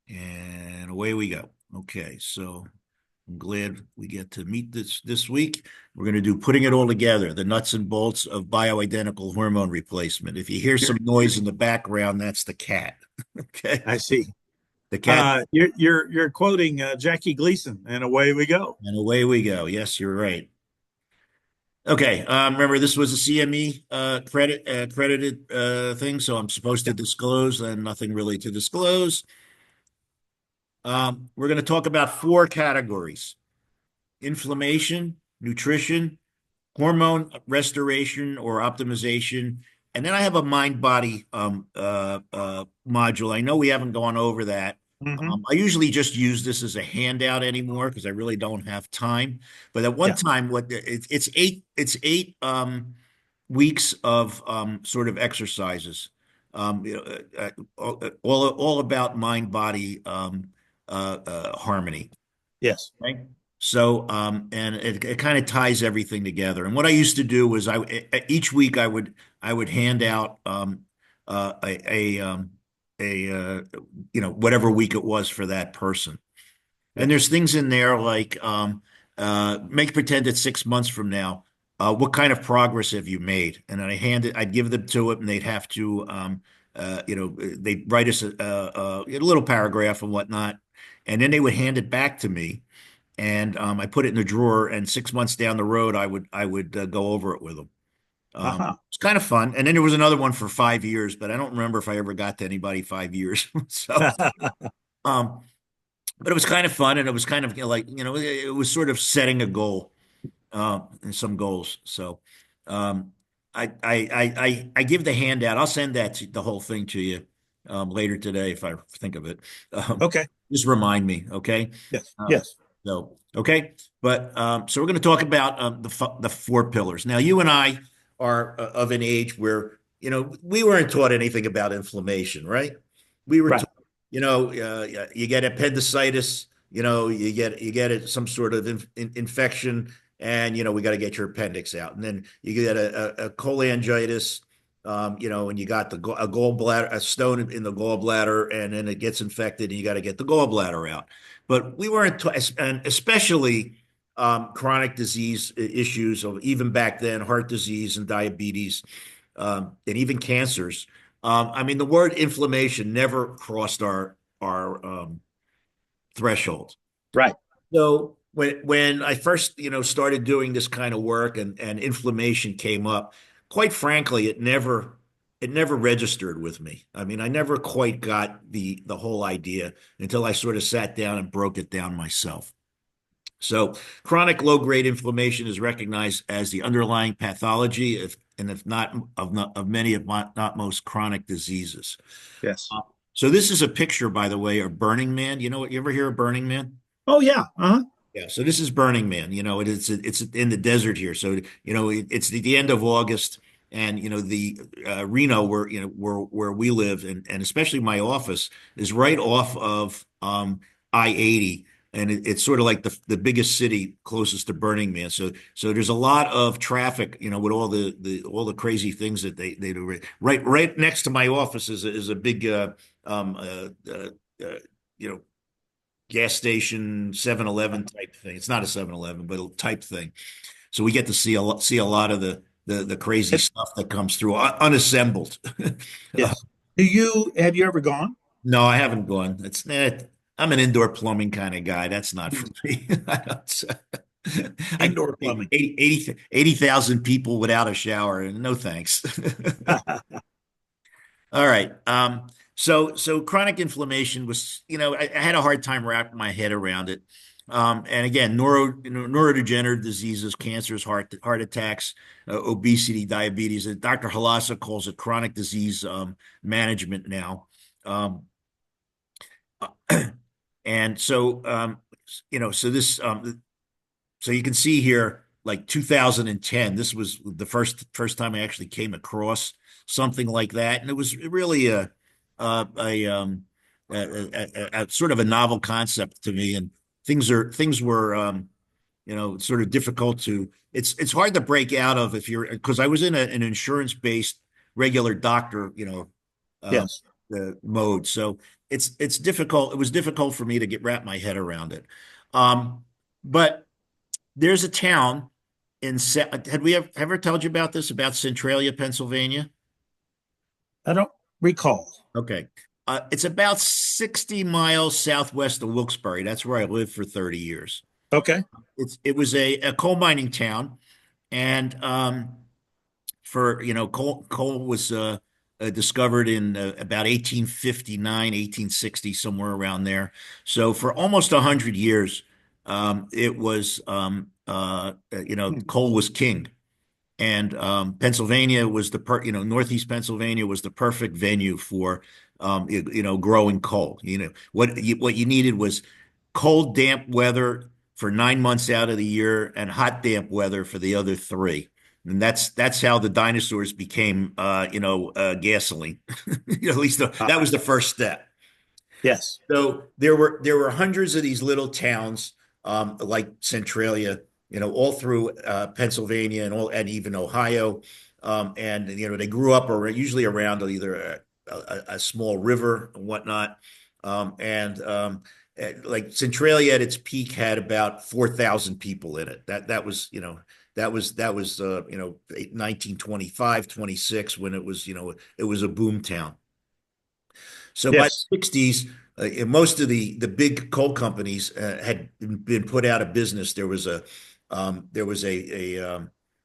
And away we go. Okay, so I'm glad we get to meet this week. We're going to do putting it all together, the nuts and bolts of bioidentical hormone replacement. If you hear some noise in the background, that's the cat. Okay, I see. the cat, You're quoting Jackie Gleason, and away we go. and away we go. Yes, you're right. Okay, remember this was a CME credited thing, so I'm supposed to Yeah. disclose, and nothing really to disclose. We're going to talk about four categories: inflammation, nutrition, hormone restoration or optimization. And then I have a mind body module. I know we haven't gone over that. Hmm. I usually just use this as a handout anymore because I really don't have time. But at one Yeah. time, it's eight weeks of sort of exercises, you know, all about mind body harmony. Yes. Right. So, and it kind of ties everything together. And what I used to do was each week I would hand out a whatever week it was for that person. Yeah. And there's things in there like make pretend it's 6 months from now. What kind of progress have you made? And then I'd give them to it, and they'd have to they'd write us a little paragraph and whatnot, and then they would hand it back to me, and I put it in the drawer. And 6 months down the road, I would go over it with them. Uh-huh. It's kind of fun. And then there was another one for 5 years, but I don't remember if I ever got to anybody 5 years. So, um, but it was kind of fun, and it was kind of like it was sort of setting a goal and some goals. So, um, I give the handout. I'll send the whole thing to you later today if I think of it. Um, Okay. just remind me, okay? Yes. Uh, Yes. so okay, but so we're going to talk about the four pillars. Now, you and I are of an age where we weren't taught anything about inflammation, right? We were Right. taught, you get appendicitis, you get some sort of infection, and we got to get your appendix out, and then you get a cholangitis, and you got a gallbladder, a stone in the gallbladder, and then it gets infected, and you got to get the gallbladder out. But we weren't, and especially chronic disease issues of even back then, heart disease and diabetes, and even cancers. I mean, the word inflammation never crossed our threshold. Right. So when I first started doing this kind of work, and inflammation came up, quite frankly, it never registered with me. I mean, I never quite got the whole idea until I sort of sat down and broke it down myself. So chronic low-grade inflammation is recognized as the underlying pathology, if not of many, if not most, chronic diseases. Yes. So this is a picture, by the way, of Burning Man. You know what? You ever hear of Burning Man? Oh yeah. Uh-huh. Yeah, so this is Burning Man. It's in the desert here. So it's the end of August, and the Reno, where we live, and especially my office is right off of I-80, and it's sort of like the biggest city closest to Burning Man. So there's a lot of traffic, with all the crazy things that they do. Right next to my office is a big um uh, uh, uh, you know gas station, 7-Eleven type thing. It's not a 7-Eleven, but a type thing. So we get to see a lot of the crazy It- stuff that comes through unassembled. yes. Have you ever gone? No, I haven't gone. I'm an indoor plumbing kind of guy. That's not for me. I Indoor can't plumbing. 80,000 people without a shower. No thanks. All right. So chronic inflammation was, I had a hard time wrapping my head around it. And again, neurodegenerative diseases, cancers, heart attacks, obesity, diabetes. And Dr. Halassa calls it chronic disease management now. Um, and so, so you can see here, like 2010, this was the first time I actually came across something like that, and it was really a sort of a novel concept to me, and things were sort of difficult to. It's hard to break out of if you're because I was in an insurance based regular doctor, um, Yes. mode. So it's difficult. It was difficult for me to wrap my head around it. Um, but there's a town had we ever told you about this, about Centralia, Pennsylvania? I don't recall. Okay. It's about 60 miles southwest of Wilkes-Barre. That's where I lived for 30 years. Okay. It was a coal mining town, and for coal was discovered in about 1859, 1860, somewhere around there. So for almost 100 years, it was Hmm. coal was king. And Pennsylvania was Northeast Pennsylvania was the perfect venue for growing coal. What you needed was cold, damp weather for 9 months out of the year, and hot, damp weather for the other three. And that's how the dinosaurs became gasoline. At least Ah, that was the first step. yes. So there were hundreds of these little towns, like Centralia, all through Pennsylvania and even Ohio, and they grew up usually around either a small river and whatnot, and like Centralia at its peak had about 4,000 people in it. That was 1925, 26, when it was a boom town. So by Yes. the 60s, most of the big coal companies had been put out of business. There was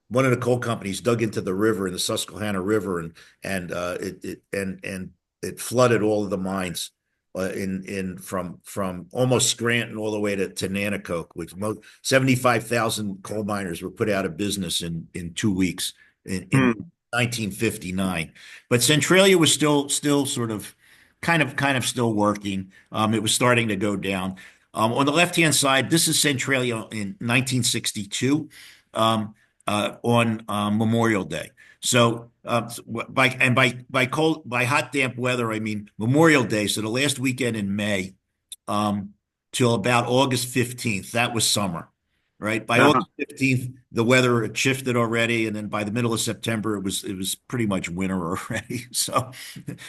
one of the coal companies dug into the river, in the Susquehanna River, and it flooded all of the mines in from almost Scranton all the way to Nanticoke, which 75,000 coal miners were put out of business in 2 weeks in Hmm. 1959. But Centralia was still sort of kind of still working. It was starting to go down. On the left-hand side, this is Centralia in 1962, on Memorial Day. So by hot, damp weather, I mean Memorial Day. So the last weekend in May, um, till about August 15th, that was summer, right? By Uh-huh. August 15th, the weather had shifted already, and then by the middle of September, it was pretty much winter already. So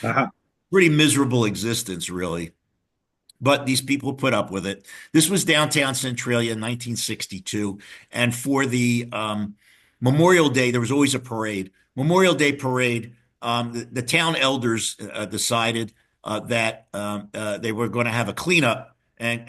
Uh-huh. pretty miserable existence, really. But these people put up with it. This was downtown Centralia in 1962. And for the Memorial Day, there was always a parade. Memorial Day parade, the town elders decided that they were going to have a cleanup and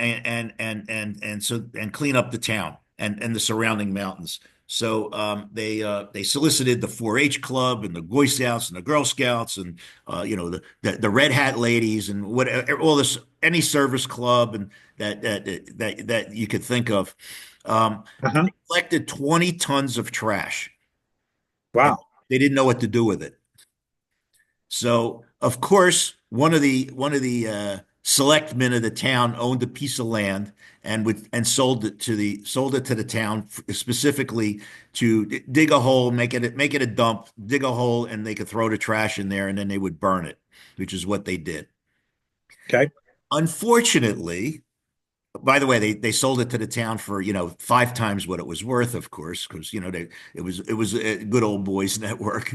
clean up the town and the surrounding mountains. So they solicited the 4-H club and the Boy Scouts and the Girl Scouts and the Red Hat ladies and what all this, any service club and that you could think of. Uh-huh. They collected 20 tons of trash, and Wow. they didn't know what to do with it. So, of course, one of the selectmen of the town owned a piece of land and sold it to the town specifically to dig a hole, make it a dump, dig a hole, and they could throw the trash in there, and then they would burn it, which is what they did. Okay. Unfortunately, by the way, they sold it to the town for 5 times what it was worth, of course, because it was a good old boys network.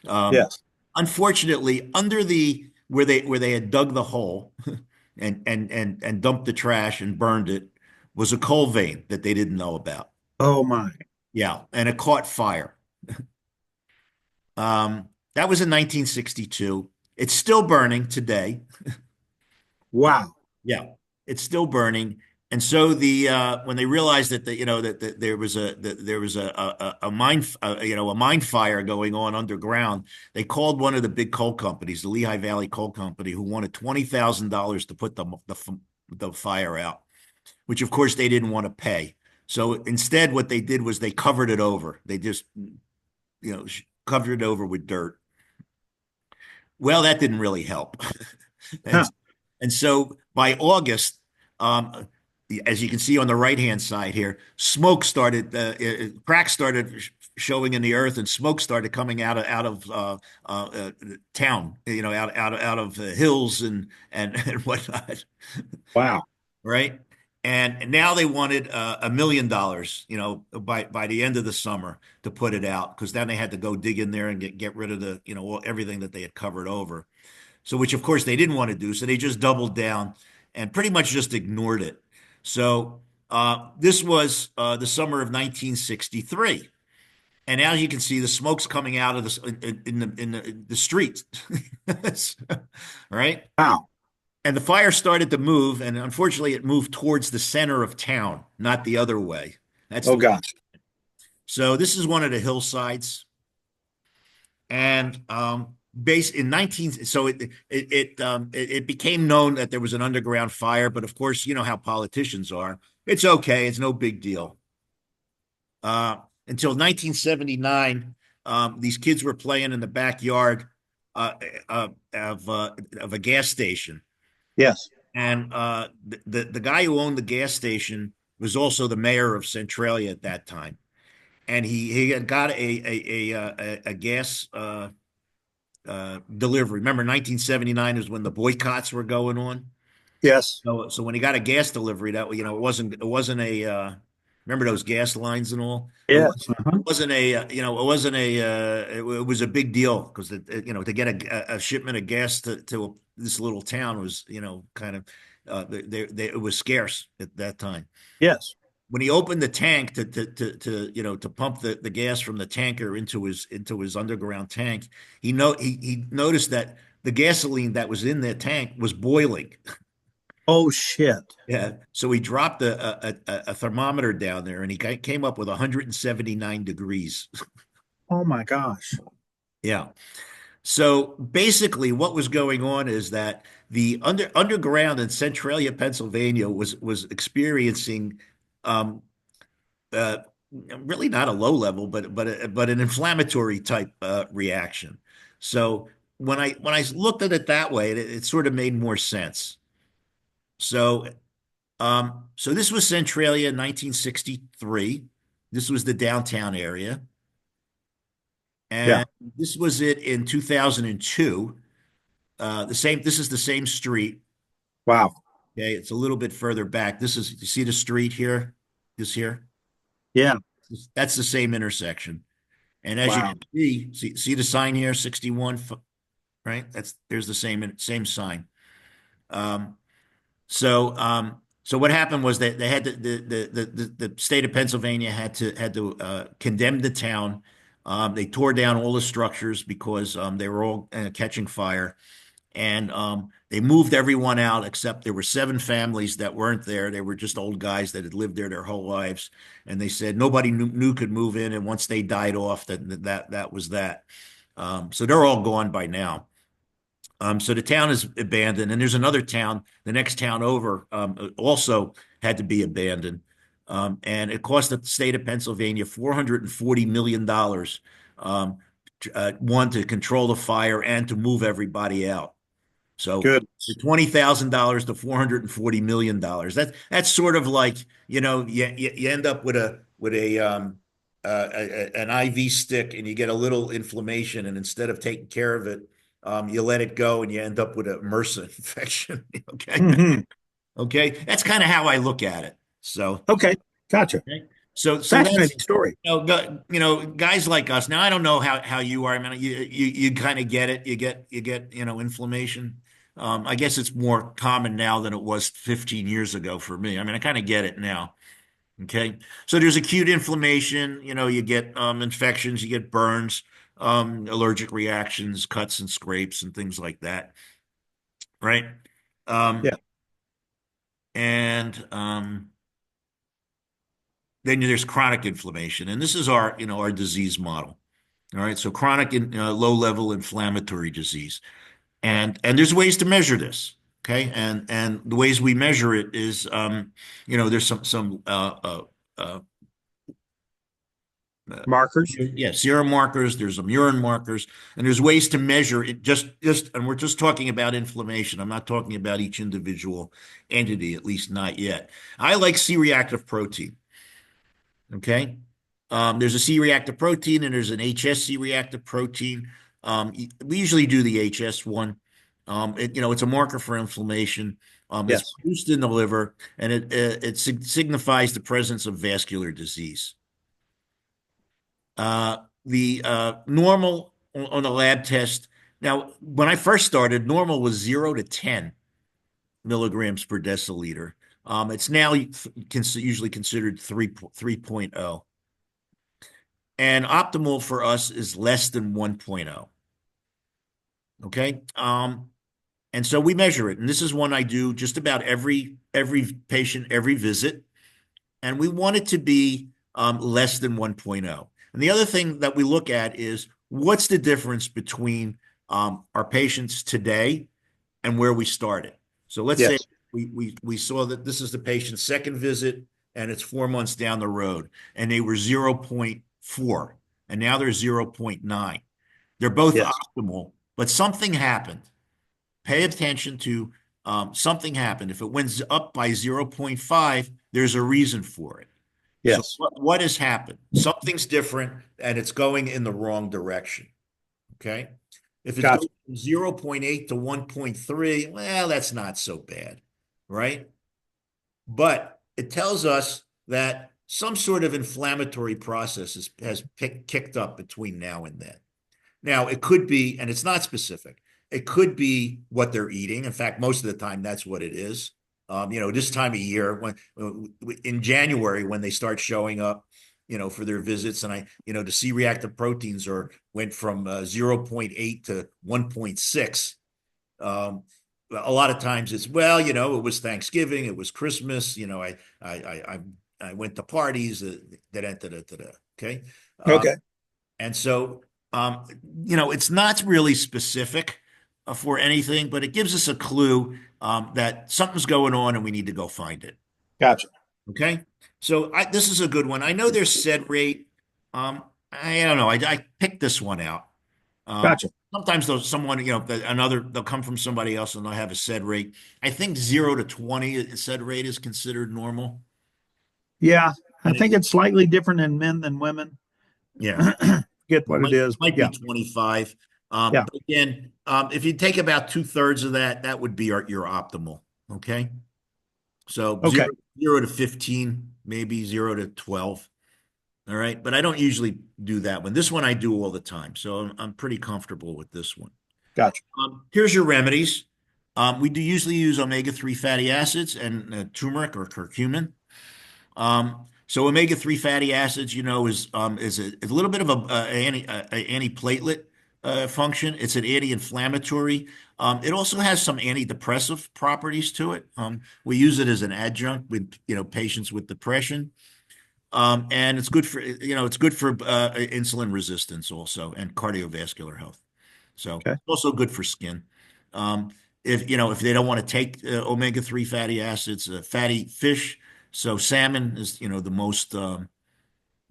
Um, Yes. Unfortunately, under the where they had dug the hole and dumped the trash and burned it was a coal vein that they didn't know about. Oh my. Yeah, and it caught fire. That was in 1962. It's still burning today. Wow. Yeah, it's still burning. And so when they realized that there was a mine a mine fire going on underground, they called one of the big coal companies, the Lehigh Valley Coal Company, who wanted $20,000 to put the fire out, which of course they didn't want to pay. So instead, what they did was they covered it over. They just covered it over with dirt. Well, that didn't really help. And Huh. and so by August, um, as you can see on the right-hand side here, cracks started showing in the earth, and smoke started coming out of town, out of hills and whatnot, Wow. right? And now they wanted $1 million, by the end of the summer to put it out, because then they had to go dig in there and get rid of everything that they had covered over. So, which of course they didn't want to do. So they just doubled down and pretty much just ignored it. So this was the summer of 1963. And as you can see, the smoke's coming out of the street, right? Wow. And the fire started to move, and unfortunately, it moved towards the center of town, not the other way. That's Oh the gosh. so this is one of the hillsides, and base in 19 so it became known that there was an underground fire, but of course, you know how politicians are. It's okay, it's no big deal. Until 1979, these kids were playing in the backyard uh, of a gas station. Yes. And the guy who owned the gas station was also the mayor of Centralia at that time. And he had got a gas delivery. Remember, 1979 is when the boycotts were going on. Yes. So when he got a gas delivery, that it wasn't a remember those gas lines and all. It Yes. was wasn't a it wasn't a it was a big deal because to get a shipment of gas to this little town was kind of it was scarce at that time. Yes. When he opened the tank to pump the gas from the tanker into his underground tank, he noticed that the gasoline that was in the tank was boiling. Oh shit. Yeah. So he dropped a thermometer down there and he came up with 179 degrees. Oh my gosh. Yeah. So basically, what was going on is that the underground in Centralia, Pennsylvania, was experiencing um, uh, really not a low level, but an inflammatory type reaction. So when I looked at it that way, it sort of made more sense. So so this was Centralia in 1963. This was the downtown area. Yeah. And this was it in 2002. This is the same street. Wow. Okay. It's a little bit further back. You see the street here? This here? Yeah. That's the same intersection. And as you Wow. can see the sign here, 61, right? There's the same sign. Um, so what happened was that they had the state of Pennsylvania had to condemn the town. They tore down all the structures because they were all catching fire, and they moved everyone out except there were seven families that weren't there. They were just old guys that had lived there their whole lives, and they said nobody knew could move in, and once they died off, that was that. So they're all gone by now. So the town is abandoned, and there's another town, the next town over, also had to be abandoned. And it cost the state of Pennsylvania $440 million, one, to control the fire and to move everybody out. So Good. $20,000 to $440 million. That's sort of like, you end up with an IV stick and you get a little inflammation, and instead of taking care of it, you let it go and you end up with a MRSA infection. Okay. Hmm. Okay. That's kind of how I look at it. So, Okay. Gotcha. okay. So that's Fascinating story. guys like us. Now I don't know how you are. I mean, you kind of get it. You get information. I guess it's more common now than it was 15 years ago for me. I mean, I kind of get it now. Okay. So there's acute inflammation, you get infections, you get burns, allergic reactions, cuts and scrapes and things like that. Right. Yeah. Um, and then there's chronic inflammation. And this is our disease model. All right. So chronic low level inflammatory disease. And there's ways to measure this. Okay. And the ways we measure it is, there's some Markers. yeah, serum markers, there's some urine markers, and there's ways to measure it and we're just talking about inflammation. I'm not talking about each individual entity, at least not yet. I like C-reactive protein. Okay. There's a C-reactive protein and there's an HSC reactive protein. We usually do the HS one. It's a marker for inflammation. It's Yes. produced in the liver, and it signifies the presence of vascular disease. The normal on a lab test. Now, when I first started, normal was 0 to 10 milligrams per deciliter. It's now usually considered 3.0. And optimal for us is less than 1.0. Okay. And so we measure it. And this is one I do just about every patient, every visit. And we want it to be less than 1.0. And the other thing that we look at is what's the difference between our patients today and where we started. So let's say Yes. we saw that this is the patient's second visit and it's 4 months down the road and they were 0.4 and now they're 0.9. They're both Yes. optimal, but something happened. Pay attention to something happened. If it went up by 0.5, there's a reason for it. So Yes. what has happened? Something's different and it's going in the wrong direction. Okay. If it's Gotcha. going from 0.8 to 1.3, well, that's not so bad, right? But it tells us that some sort of inflammatory process has kicked up between now and then. Now, it could be, and it's not specific, it could be what they're eating. In fact, most of the time, that's what it is. This time of year, when in January, when they start showing up, for their visits, and the C-reactive proteins went from 0.8 to 1.6. A lot of times it's, well, it was Thanksgiving, it was Christmas, I went to parties, da, da, da, da, da, okay. Uh, Okay. and so, it's not really specific for anything, but it gives us a clue that something's going on and we need to go find it. Gotcha. Okay. So this is a good one. I know there's SED rate. I don't know. I picked this one out. Um, Gotcha. Sometimes someone, they'll come from somebody else and they'll have a SED rate. I think 0 to 20 SED rate is considered normal. Yeah. I And think it's slightly different in men than women. yeah. Get what it is, but Might be yeah. 25. Yeah. But again, if you take about 2/3 of that, that would be your optimal. Okay. So Okay. 0 to 15, maybe 0 to 12. All right. But I don't usually do that one. This one I do all the time. So I'm pretty comfortable with this one. Gotcha. Here's your remedies. We do usually use omega-3 fatty acids and turmeric or curcumin. So omega-3 fatty acids, is a little bit of a antiplatelet function. It's an anti-inflammatory. It also has some antidepressive properties to it. We use it as an adjunct with patients with depression. And it's good for insulin resistance also and cardiovascular health. So Okay. also good for skin. Um, if they don't want to take omega-3 fatty acids, fatty fish. So salmon is, the most, the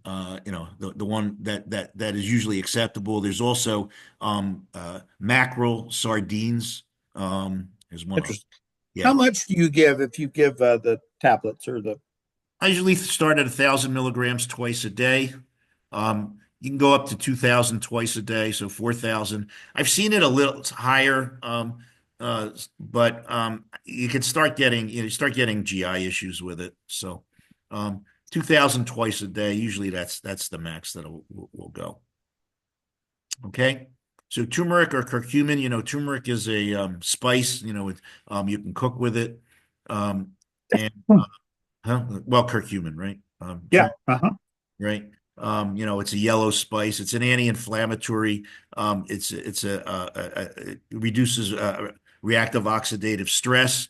one that is usually acceptable. There's also mackerel, sardines, is one of them. Interesting. How Yeah. much do you give if you give the tablets or the? I usually start at 1,000 milligrams twice a day. You can go up to 2,000 twice a day, so 4,000. I've seen it a little higher, but you start getting GI issues with it. So, 2,000 twice a day. Usually, that's the max that will go. Okay. So turmeric or curcumin, turmeric is a spice. You can cook with it. And Hmm. well, curcumin, right? Yeah. Uh-huh. Right? It's a yellow spice. It's an anti-inflammatory. It reduces reactive oxidative stress.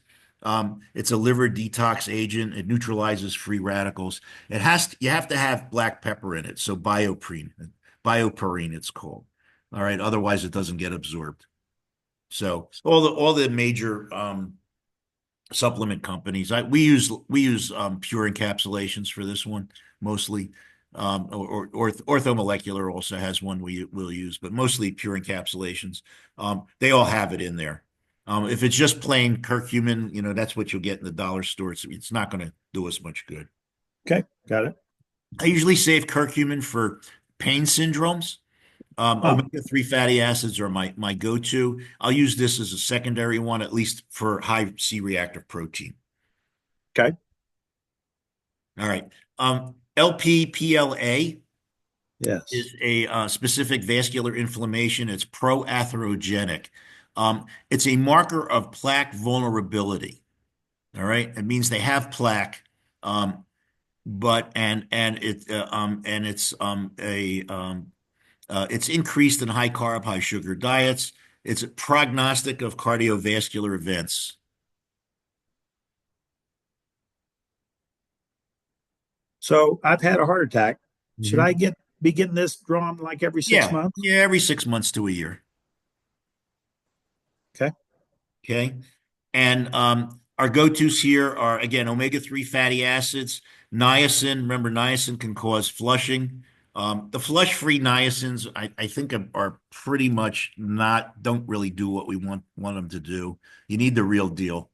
It's a liver detox agent. It neutralizes free radicals. You have to have black pepper in it. So bioperine, it's called. All right. Otherwise, it doesn't get absorbed. So all the major supplement companies. We use pure encapsulations for this one mostly. Or orthomolecular also has one will use, but mostly pure encapsulations. They all have it in there. If it's just plain curcumin, that's what you'll get in the dollar store. It's not going to do us much good. Okay. Got it. I usually save curcumin for pain syndromes. Huh. Omega-3 fatty acids are my go-to. I'll use this as a secondary one, at least for high C-reactive protein. Okay. All right. LPPLA Yes. is a specific vascular inflammation. It's proatherogenic. It's a marker of plaque vulnerability. All right, it means they have plaque, but and it's increased in high carb, high sugar diets. It's a prognostic of cardiovascular events. So I've had a heart attack. Should I Mhm. be getting this drawn like every six Yeah, months? yeah, every 6 months to a year. Okay. Okay. And our go-tos here are again omega-3 fatty acids, niacin. Remember, niacin can cause flushing. The flush-free niacins, I think, are pretty much don't really do what we want them to do. You need the real deal.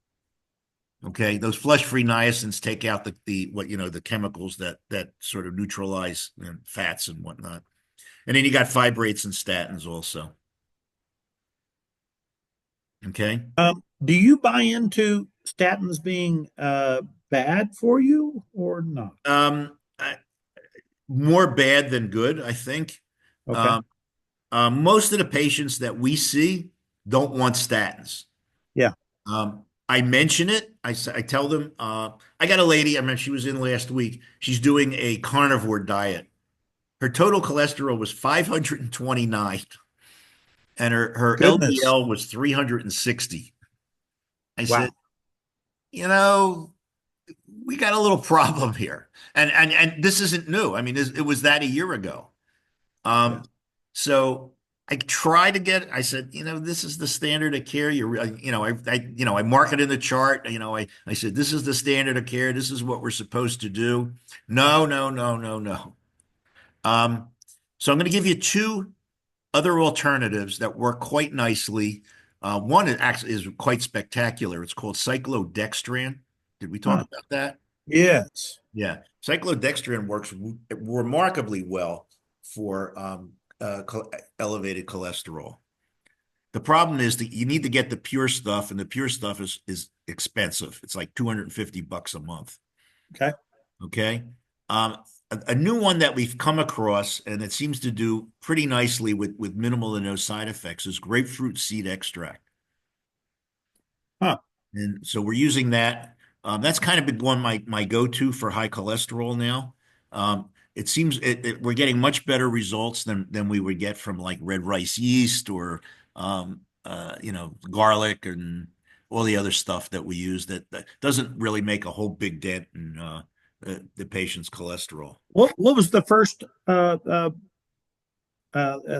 Okay, those flush-free niacins take out the what the chemicals that sort of neutralize fats and whatnot. And then you got fibrates and statins also. Okay. Do you buy into statins being bad for you or not? I, more bad than good, I think. Okay. Um, most of the patients that we see don't want statins. Yeah. I mention it. I tell them, I got a lady, I mean, she was in last week. She's doing a carnivore diet. Her total cholesterol was 529 and her Goodness. LDL was 360. I said, Wow. you know, we got a little problem here. And this isn't new. I mean, it was that a year ago. Yes. Um, so I try to get, I said, this is the standard of care. I mark it in the chart. I said, this is the standard of care. This is what we're supposed to do. No, no, no, no, no. Um, so I'm going to give you two other alternatives that work quite nicely. One is quite spectacular. It's called cyclodextran. Did we talk Huh. about that? Yes. Yeah, cyclodextrin works remarkably well for elevated cholesterol. The problem is that you need to get the pure stuff, and the pure stuff is expensive. It's like $250 a month. Okay. Okay. A new one that we've come across, and it seems to do pretty nicely with minimal to no side effects, is grapefruit seed extract. Huh. And so we're using that. That's kind of been one my go-to for high cholesterol now. It seems we're getting much better results than we would get from like red rice yeast or garlic and all the other stuff that we use that doesn't really make a whole big dent in the patient's cholesterol. What was the first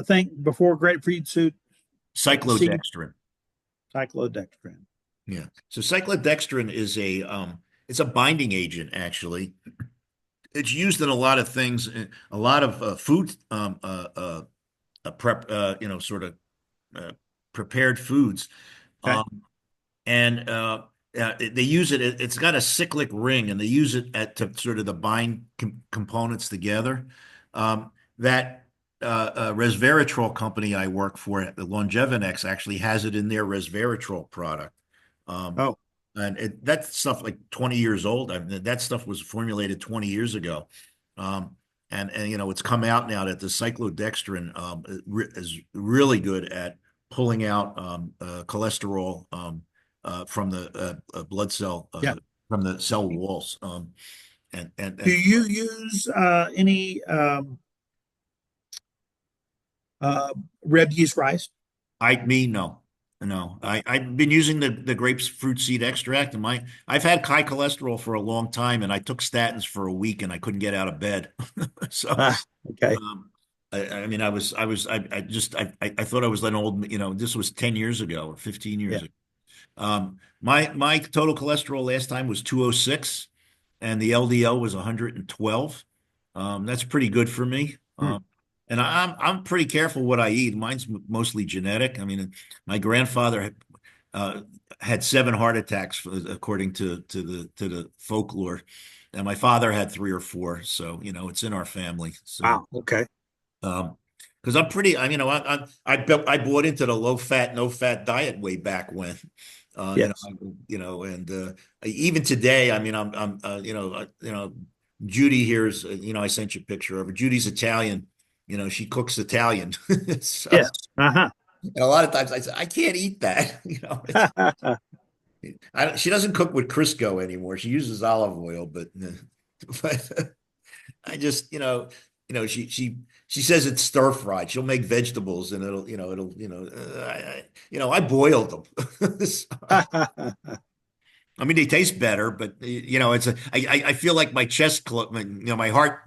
thing before grapefruit seed? Cyclodextrin. Cyclodextrin. Yeah. So cyclodextrin is it's a binding agent actually. It's used in a lot of things, a lot of food prep, sort of uh, prepared foods. Okay. Um, and they use it. It's got a cyclic ring, and they use it to sort of the bind components together. That resveratrol company I work for, the Longevinex, actually has it in their resveratrol product. Um, Oh, and that stuff like 20 years old. I mean, that stuff was formulated 20 years ago. Um, and it's come out now that the cyclodextrin is really good at pulling out cholesterol from the blood cell yeah. from the cell walls. And and Do and you use any red yeast rice? no. No, I've been using the grapefruit seed extract, and I've had high cholesterol for a long time, and I took statins for a week, and I couldn't get out of bed. So, Ah, okay. um, I mean, I thought I was an old, this was 10 years ago or 15 Yeah. years ago. My total cholesterol last time was 206, and the LDL was 112. That's pretty good for me. Hmm. And I'm pretty careful what I eat. Mine's mostly genetic. I mean, my grandfather uh, had 7 heart attacks, according to the folklore, and my father had 3 or 4. So it's in our family. So Wow. Okay. um, because I'm pretty, I bought into the low fat, no fat diet way back when, Yes. and even today, I mean, Judy here is, I sent you a picture of her. Judy's Italian, She cooks Italian. So, Yes. Uh-huh. and a lot of times I say, I can't eat that. She doesn't cook with Crisco anymore. She uses olive oil, but I just, she says it's stir fried. She'll make vegetables and I boiled them. So, I mean, they taste better, but I feel like my my heart,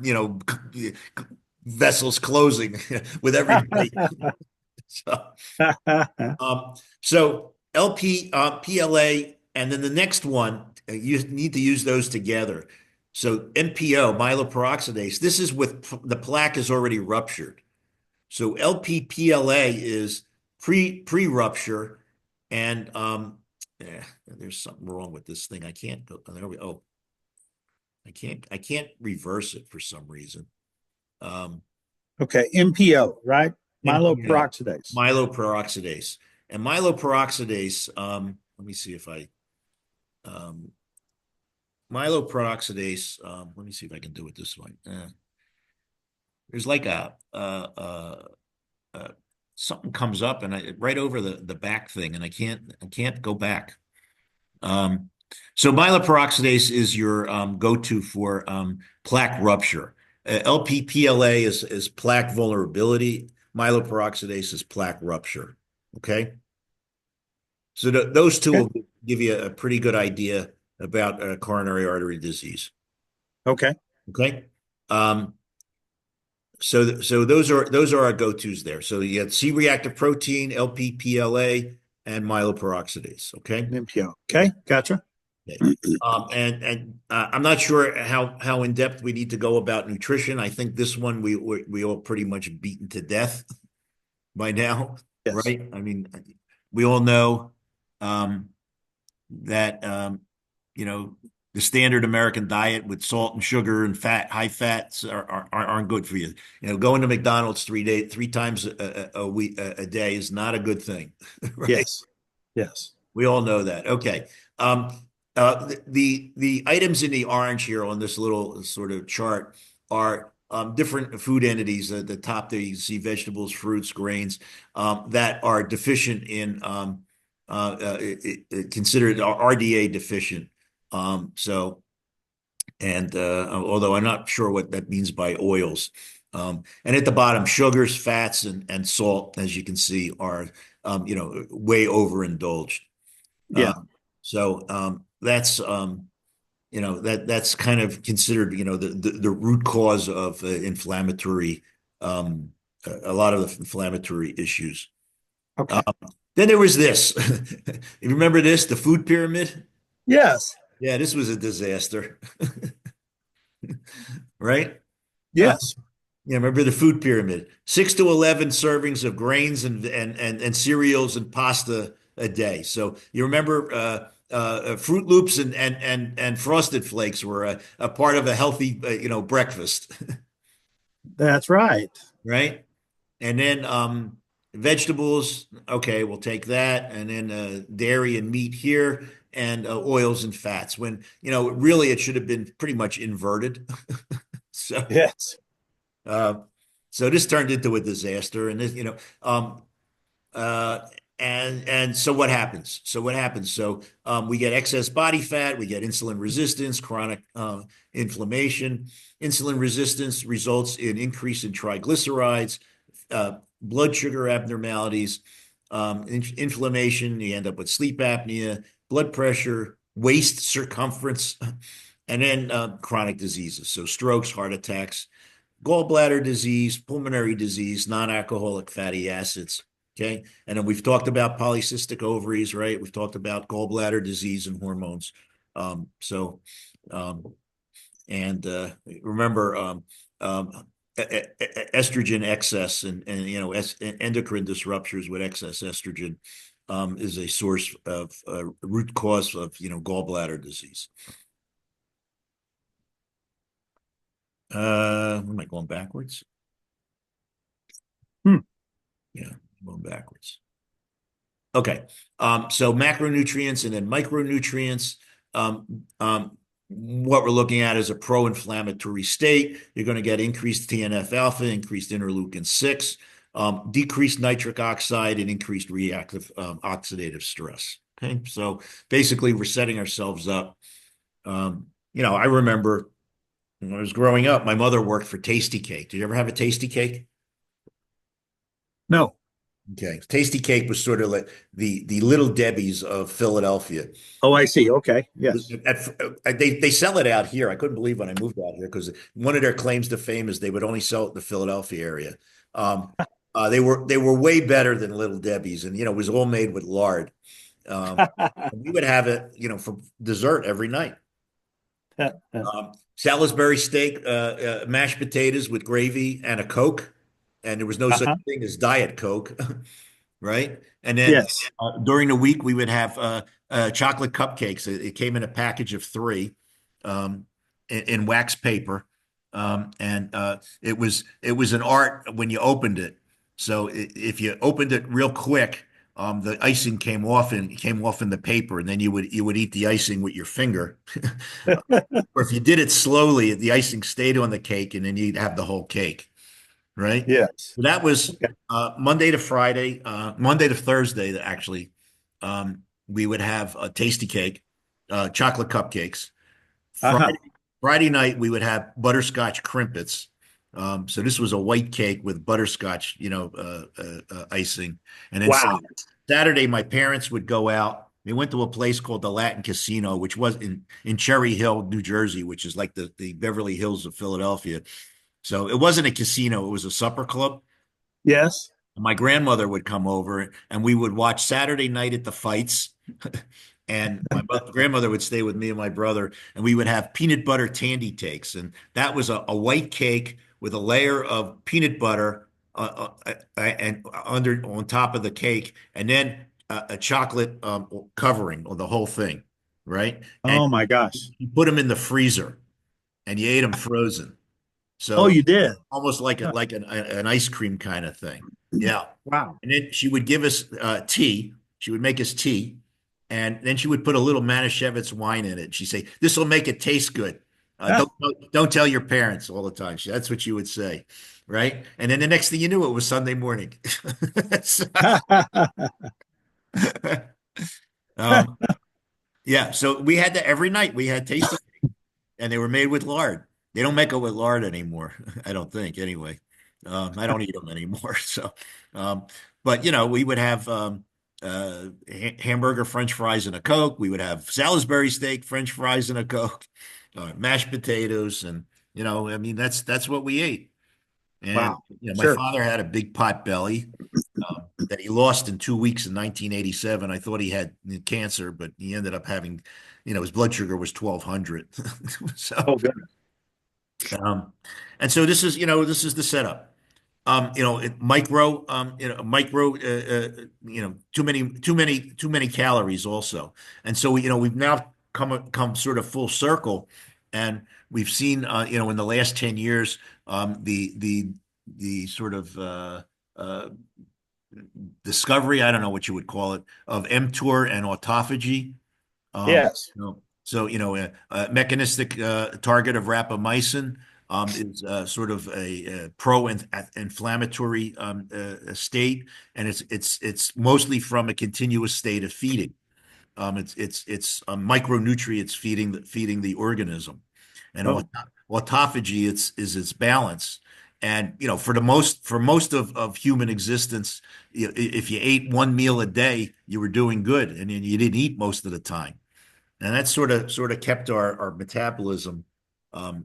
vessels closing with every bite. So, LP, PLA, and then the next one, you need to use those together. So MPO, myeloperoxidase, this is with the plaque is already ruptured. So LPPLA is pre-rupture, and there's something wrong with this thing. I can't go. There we. Oh, I can't reverse it for some reason. Um, Okay. MPO, right? MPO, Myeloperoxidase. myeloperoxidase, and myeloperoxidase. Let me see if I um, myeloperoxidase. Let me see if I can do it this way. There's like uh, something comes up and right over the back thing, and I can't go back. Um, so myeloperoxidase is your go-to for plaque rupture. LPPLA is plaque vulnerability. Myeloperoxidase is plaque rupture. Okay, so those two Okay. will give you a pretty good idea about coronary artery disease. Okay. Okay. Um, so those are our go-tos there. So you have C-reactive protein, LPPLA, and myeloperoxidase. Okay. MPO. Okay. Gotcha. Okay. And I'm not sure how in depth we need to go about nutrition. I think this one we all pretty much beaten to death by now, Yes. right? I mean, we all know um, that you know the standard American diet with salt and sugar and high fats aren't good for you. Going to McDonald's 3 times a week a day is not a good thing, right? Yes. Yes. We all know that. Okay. Um, the items in the orange here on this little sort of chart are different food entities. At the top there, you see vegetables, fruits, grains that are deficient in considered RDA deficient. So, and although I'm not sure what that means by oils. And at the bottom, sugars, fats, and salt, as you can see, are way overindulged. Yeah. So that's kind of considered the root cause of inflammatory a lot of the inflammatory issues. Um, Okay. then there was this. You remember this, the food pyramid? Yes. Yeah, this was a disaster, right? Uh, Yes. yeah, remember the food pyramid? 6 to 11 servings of grains and cereals and pasta a day. So you remember Fruit Loops and Frosted Flakes were a part of a healthy breakfast, That's right. right? And then vegetables. Okay, we'll take that, and then dairy and meat here, and oils and fats. When really it should have been pretty much inverted. So. Yes. Uh, so this turned into a disaster, and um, uh, and so what happens? So we get excess body fat, we get insulin resistance, chronic inflammation. Insulin resistance results in increase in triglycerides, blood sugar abnormalities, inflammation. You end up with sleep apnea, blood pressure, waist circumference, and then chronic diseases. So strokes, heart attacks, gallbladder disease, pulmonary disease, non-alcoholic fatty acids. Okay. And then we've talked about polycystic ovaries, right? We've talked about gallbladder disease and hormones. So, um, and remember, estrogen excess and endocrine disruptors with excess estrogen is a source of root cause of gallbladder disease. Am I going backwards? Hmm. Yeah, going backwards. Okay. So macronutrients and then micronutrients. Um, um, what we're looking at is a pro-inflammatory state. You're going to get increased TNF alpha, increased interleukin 6, decreased nitric oxide, and increased reactive oxidative stress. Okay, so basically, we're setting ourselves up. I remember when I was growing up, my mother worked for Tasty Cake. Did you ever have a Tasty Cake? No. Okay, Tasty Cake was sort of like the Little Debbie's of Philadelphia. Oh, I see. Okay. Yes. They sell it out here. I couldn't believe when I moved out here because one of their claims to fame is they would only sell it in the Philadelphia area. Um, they were way better than Little Debbie's, and it was all made with lard. Um, we would have it, for dessert every night. Salisbury steak, mashed potatoes with gravy and a Coke, and there was no such Uh-huh. thing as Diet Coke, right? And then Yes. during the week we would have chocolate cupcakes. It came in a package of three, in wax paper, and it was an art when you opened it. So if you opened it real quick, the icing came off in the paper, and then you would eat the icing with your finger. Or if you did it slowly, the icing stayed on the cake, and then you'd have the whole cake, right? Yes. So that was Okay. Monday to Friday, Monday to Thursday, actually. We would have a tasty cake, chocolate cupcakes. Uh-huh. Friday night, we would have butterscotch crimpets. So this was a white cake with butterscotch, icing. And then Wow. Saturday, my parents would go out. They went to a place called the Latin Casino, which was in Cherry Hill, New Jersey, which is like the Beverly Hills of Philadelphia. So it wasn't a casino, it was a supper club. Yes. My grandmother would come over and we would watch Saturday night at the fights. And my grandmother would stay with me and my brother, and we would have peanut butter tandy cakes. And that was a white cake with a layer of peanut butter and under on top of the cake, and then a chocolate covering on the whole thing, right? And Oh my gosh. you put them in the freezer and you ate them frozen. Oh, So you did. almost like Huh. an ice cream kind of thing. Yeah. Wow. And then she would give us tea. She would make us tea, and then she would put a little Manischewitz wine in it. She'd say, "This will make it taste good. Ah. Don't tell your parents all the time." That's what she would say, right? And then the next thing you knew, it was Sunday morning. So, um, yeah. So we had that every night. We had tasty, and they were made with lard. They don't make it with lard anymore. I don't think, anyway. I don't eat them anymore. So, um, but we would have hamburger, French fries, and a Coke. We would have Salisbury steak, French fries, and a Coke, mashed potatoes, and I mean, that's what we ate. And Wow. my Sure. father had a big pot belly that he lost in 2 weeks in 1987. I thought he had cancer, but he ended up having, his blood sugar was 1200. So, Oh, goodness. um, and so this is the setup. Micro, too many calories also. And so we've now come sort of full circle, and we've seen, in the last 10 years, the sort of discovery, I don't know what you would call it, of mTOR and autophagy. Yes. So, mechanistic target of rapamycin is sort of a pro-inflammatory state, and it's mostly from a continuous state of feeding. It's micronutrients feeding the organism, and Oh, autophagy is its balance. And for most of human existence, if you ate one meal a day, you were doing good, and you didn't eat most of the time. And that sort of kept our metabolism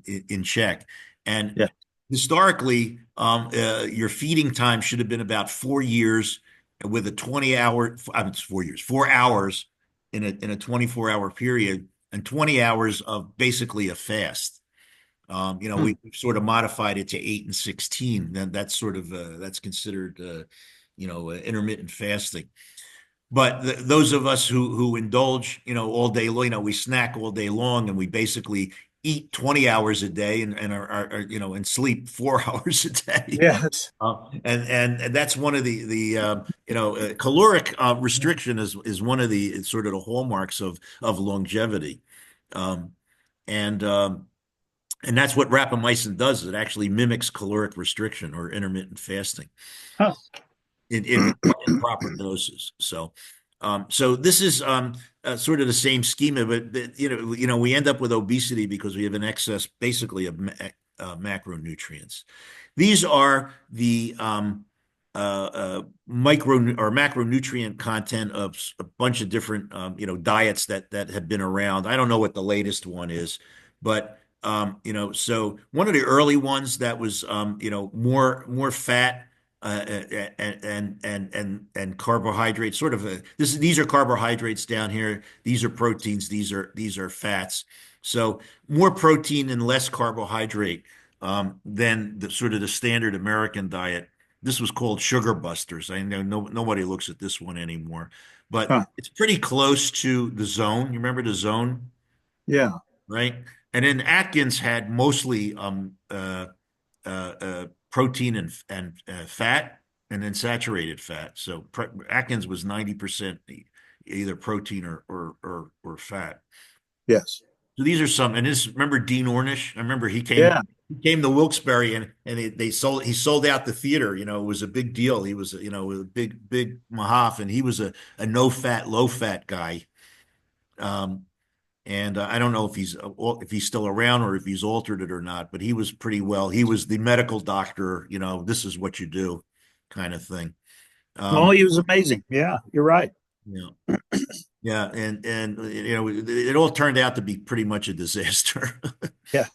in check. And yeah. historically, your feeding time should have been about 4 years with a 20-hour, I mean, it's 4 years, 4 hours in a 24-hour period, and 20 hours of basically a fast. Hmm. We've sort of modified it to 8 and 16. Then that's considered intermittent fasting. But those of us who indulge, all day long, we snack all day long, and we basically eat 20 hours a day, and and sleep 4 hours a day. Yes. And that's one of the caloric restriction is one of the sort of the hallmarks of longevity. Um, and um, and that's what rapamycin does. It actually mimics caloric restriction or intermittent fasting Huh. in proper doses. So this is sort of the same schema, but we end up with obesity because we have an excess, basically, of macronutrients. These are the micro or macronutrient content of a bunch of different diets that have been around. I don't know what the latest one is, but so one of the early ones that was more fat and carbohydrates, sort of these are carbohydrates down here. These are proteins. These are fats. So more protein and less carbohydrate than the sort of the standard American diet. This was called Sugar Busters. I know nobody looks at this one anymore, but Huh. it's pretty close to the Zone. You remember the Zone, Yeah. right? And then Atkins had mostly protein and fat, and then saturated fat. So Atkins was 90% either protein or fat. Yes. So these are some, and this, remember Dean Ornish? I remember Yeah. he came to Wilkes-Barre, and he sold out the theater. It was a big deal. He was a big Mahaff, and he was a no fat, low fat guy. Um, and I don't know if he's still around or if he's altered it or not, but he was pretty well. He was the medical doctor. This is what you do, kind of thing. Oh, Um, he was amazing. Yeah, you're right. yeah, yeah, and it all turned out to be pretty much a disaster. Yeah.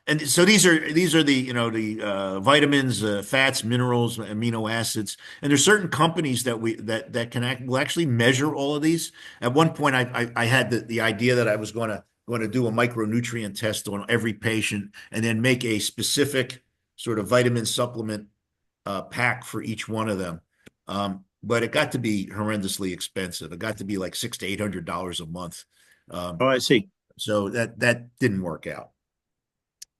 And so these are the the vitamins, fats, minerals, amino acids, and there's certain companies that will actually measure all of these. At one point, I had the idea that I was going to do a micronutrient test on every patient, and then make a specific sort of vitamin supplement pack for each one of them. But it got to be horrendously expensive. It got to be like $600 to $800 a month. Um, Oh, I see. so that didn't work out.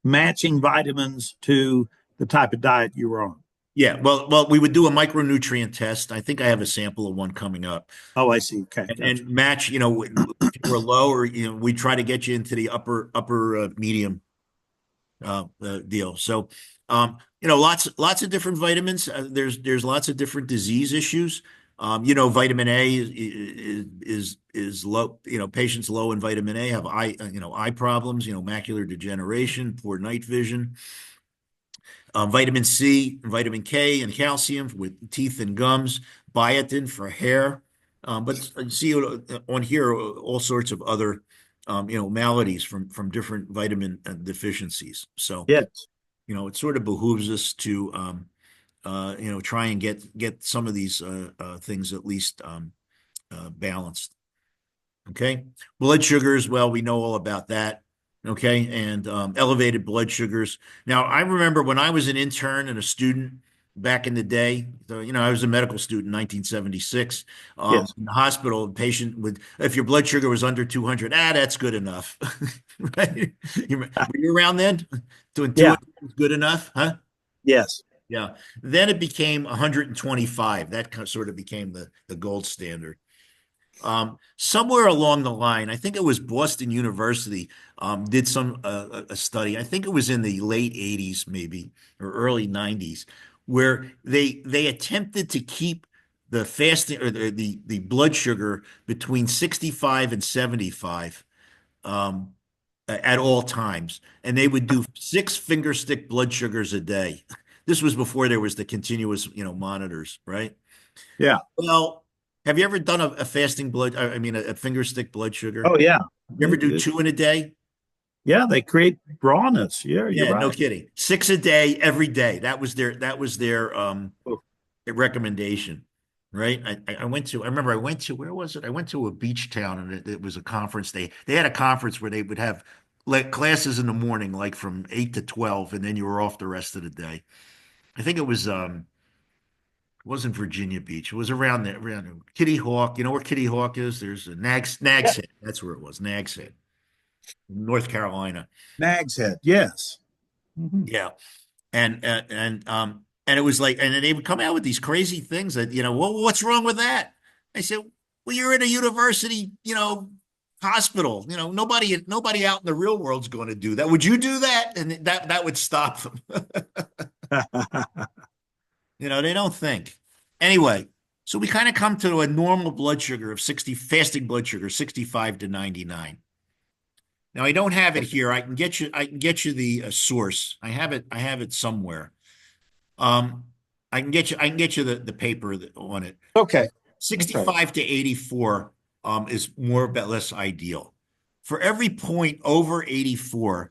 Matching vitamins to the type of diet you were on. Yeah, well, we would do a micronutrient test. I think I have a sample of one coming up, Oh, I see. Okay, gotcha. and match. If you were low, or we try to get you into the upper medium deal. So, lots of different vitamins. There's lots of different disease issues. Vitamin A is low. Patients low in vitamin A have eye problems. Macular degeneration, poor night vision. Vitamin C, vitamin K, and calcium with teeth and gums. Biotin for hair. But you see on here all sorts of other maladies from different vitamin deficiencies. So Yes. it sort of behooves us to try and get some of these things at least balanced. Okay. Blood sugars, well, we know all about that. Okay. And elevated blood sugars. Now, I remember when I was an intern and a student back in the day, so, I was a medical student in 1976. Yes. In the hospital, a patient would, if your blood sugar was under 200, that's good enough. Right? Were you around then? Doing Yeah. 200 was good enough, huh? Yes. Yeah. Then it became 125. That sort of became the gold standard. Somewhere along the line, I think it was Boston University, did a study. I think it was in the late 80s, maybe, or early 90s, where they attempted to keep the fasting or the blood sugar between 65 and 75 at all times, and they would do 6 finger stick blood sugars a day. This was before there was the continuous monitors, right? Yeah. Well, have you ever done a fasting blood? I mean, a finger stick blood sugar? Oh, yeah. You ever do two in a day? Yeah, they create rawness. Yeah, you're Yeah, no right. kidding. 6 a day, every day. That was their Oh, recommendation, right? I remember I went to, where was it? I went to a beach town, and it was a conference. They had a conference where they would have like classes in the morning, like from 8 to 12, and then you were off the rest of the day. I think it wasn't Virginia Beach. It was around Kitty Hawk. You know where Kitty Hawk is? There's a yeah. Nags Head. That's where it was. Nags Head, North Carolina. Nag's Head. Yes. Mhm. Yeah. And it was like, and then they would come out with these crazy things that, well, what's wrong with that? I said, well, you're in a university, hospital. Nobody out in the real world's going to do that. Would you do that? And that would stop them. They don't think. Anyway, so we kind of come to a normal blood sugar of 60, fasting blood sugar, 65 to 99. Now I don't have it here. I can get you the source. I have it somewhere. Um, I can get you the paper on it. Okay. Okay. 65 to 84 is more or less ideal. For every point over 84,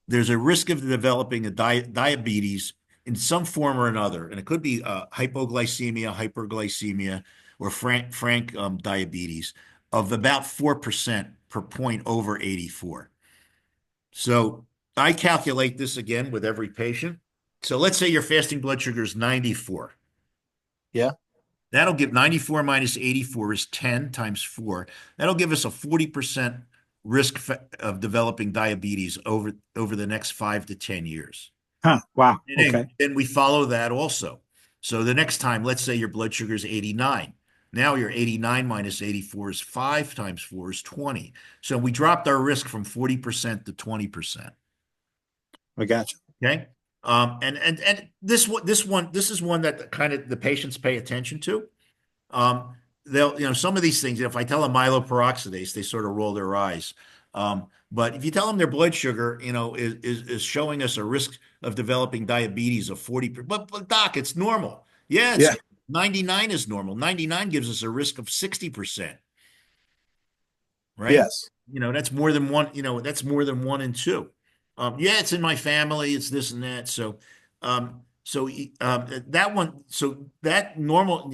there's a risk of developing a diabetes in some form or another. And it could be hypoglycemia, hyperglycemia, or frank diabetes of about 4% per point over 84. So I calculate this again with every patient. So let's say your fasting blood sugar is 94. Yeah. That'll give 94 minus 84 is 10 times 4. That'll give us a 40% risk of developing diabetes over the next 5 to 10 years. Huh. Wow. And Okay. then we follow that also. So the next time, let's say your blood sugar is 89. Now your 89 minus 84 is 5 times 4 is 20. So we dropped our risk from 40% to 20%. I got you. Okay. And this is one that kind of the patients pay attention to. They'll, some of these things, if I tell them myeloperoxidase, they sort of roll their eyes. But if you tell them their blood sugar, is showing us a risk of developing diabetes of 40%, but doc, it's normal. Yeah, Yeah. 99 is normal. 99 gives us a risk of 60%, right? Yes. That's more than one, that's more than one and two. Yeah, it's in my family, it's this and that. That one, so that normal,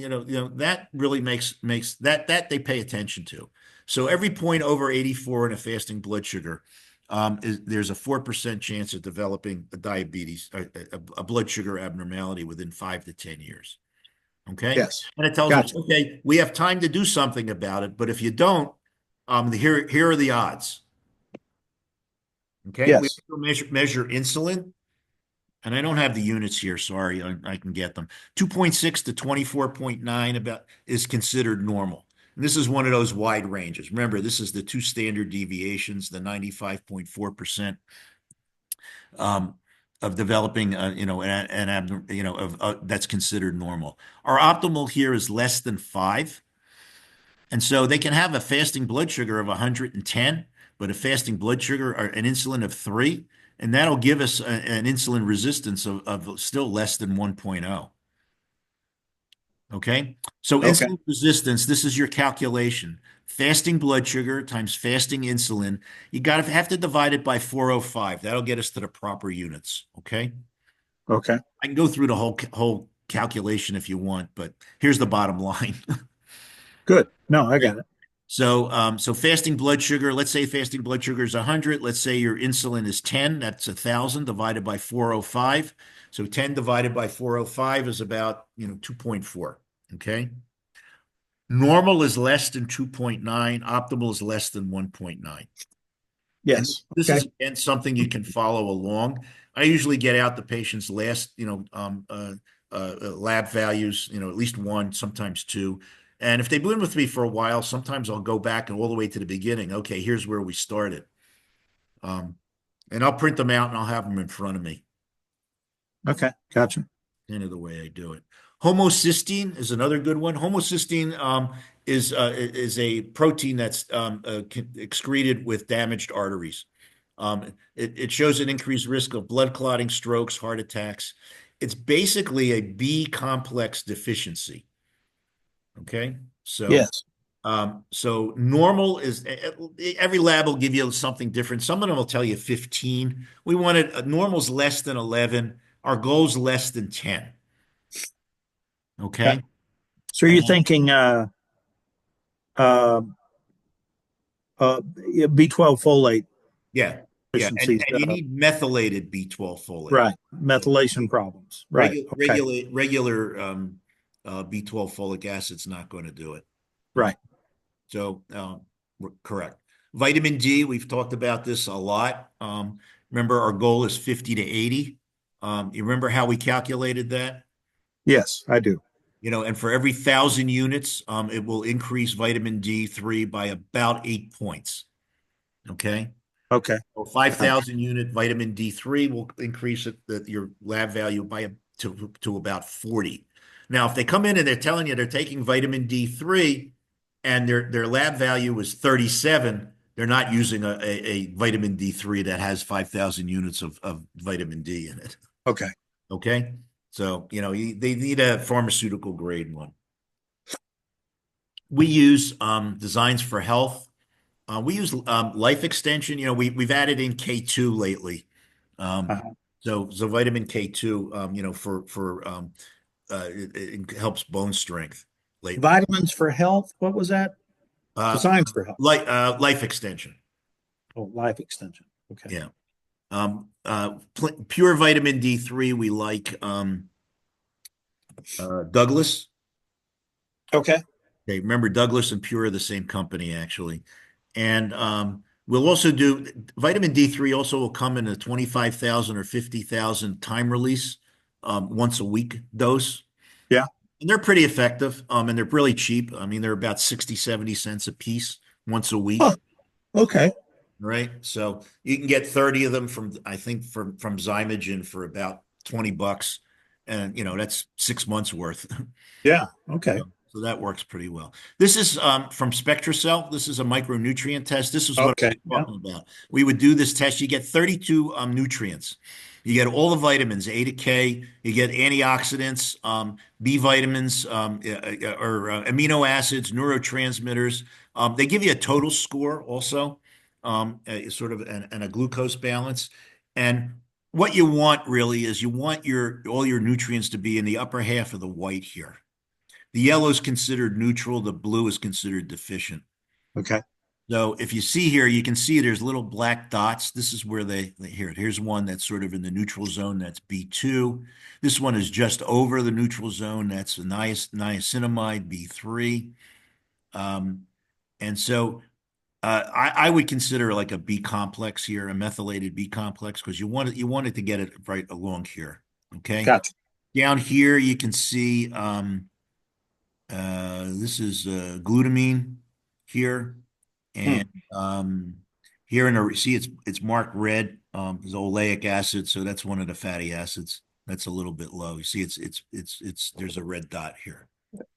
that really makes that they pay attention to. So every point over 84 in a fasting blood sugar, there's a 4% chance of developing a diabetes, a blood sugar abnormality within 5 to 10 years. Okay. Yes. And it tells us, Gotcha. okay, we have time to do something about it, but if you don't, here are the odds. Okay. We Yes. measure insulin. And I don't have the units here. Sorry, I can get them. 2.6 to 24.9 about is considered normal. And this is one of those wide ranges. Remember, this is the two standard deviations, the 95.4% of developing, that's considered normal. Our optimal here is less than 5. And so they can have a fasting blood sugar of 110, but a fasting blood sugar or an insulin of 3, and that'll give us an insulin resistance of still less than 1.0. Okay. So Okay. insulin resistance, this is your calculation. Fasting blood sugar times fasting insulin. You got to have to divide it by 405. That'll get us to the proper units. Okay. Okay. I can go through the whole calculation if you want, but here's the bottom line. Good. No, I got it. So fasting blood sugar, let's say fasting blood sugar is 100. Let's say your insulin is 10. That's 1,000 divided by 405. So 10 divided by 405 is about, 2.4. Okay. Normal is less than 2.9. Optimal is less than 1.9. And Yes. this Okay. is again something you can follow along. I usually get out the patient's last, lab values, at least one, sometimes two. And if they've been with me for a while, sometimes I'll go back and all the way to the beginning. Okay, here's where we started. And I'll print them out and I'll have them in front of me. Okay. Gotcha. Kind of the way I do it. Homocysteine is another good one. Homocysteine is a protein that's excreted with damaged arteries. It shows an increased risk of blood clotting, strokes, heart attacks. It's basically a B complex deficiency. Okay, so normal is every lab will give you something different. Some of them will tell you 15. We wanted normal's less than 11. Our goal's less than 10. Okay. Okay. So you're And thinking uh, B12 folate yeah, yeah. And, deficiencies. and you need methylated B12 folate. Right. Methylation problems. Right. Okay. Regular B12 folic acid's not going to do it. Right. So correct. Vitamin D, we've talked about this a lot. Remember, our goal is 50 to 80. You remember how we calculated that? Yes, I do. And for every 1,000 units, it will increase vitamin D3 by about 8 points. Okay. Okay. So Gotcha. 5,000 unit vitamin D3 will increase your lab value to about 40. Now, if they come in and they're telling you they're taking vitamin D3 and their lab value is 37, they're not using a vitamin D3 that has 5,000 units of vitamin D in it. Okay. Okay. So, they need a pharmaceutical grade one. We use Designs for Health. We use life extension. We've added in K2 lately. Um, Uh-huh. so vitamin K2, for it helps bone strength lately. Vitamins for health. What was that? Uh, Designs for health. Life extension. Oh, life extension. Okay. Yeah. Pure vitamin D3. We like Douglas. Okay. Okay, remember Douglas and Pure are the same company actually. And we'll also do vitamin D3 also will come in a 25,000 or 50,000 time release once a week dose. Yeah. And they're pretty effective. And they're really cheap. I mean, they're about 60, 70 cents a piece once a Oh, week. okay. Right. So you can get 30 of them I think from Zymogen for about $20. And that's 6 months worth. Yeah. Okay. So that works pretty well. This is from SpectraCell. This is a micronutrient test. This is what Okay. I'm Yeah. talking about. We would do this test. You get 32 nutrients. You get all the vitamins, A to K. You get antioxidants, B vitamins, or amino acids, neurotransmitters. They give you a total score also, sort of, and a glucose balance. And what you want really is you want all your nutrients to be in the upper half of the white here. The yellow is considered neutral. The blue is considered deficient. Okay. So if you see here, you can see there's little black dots. This is where here's one that's sort of in the neutral zone. That's B2. This one is just over the neutral zone. That's niacinamide, B3. Um, and so I would consider like a B complex here, a methylated B complex, because you want it to get it right along here. Okay. Gotcha. Down here, you can see this is glutamine here, Hmm. and here in the see it's marked red. Is oleic acid, so that's one of the fatty acids. That's a little bit low. You see, it's there's a red dot here.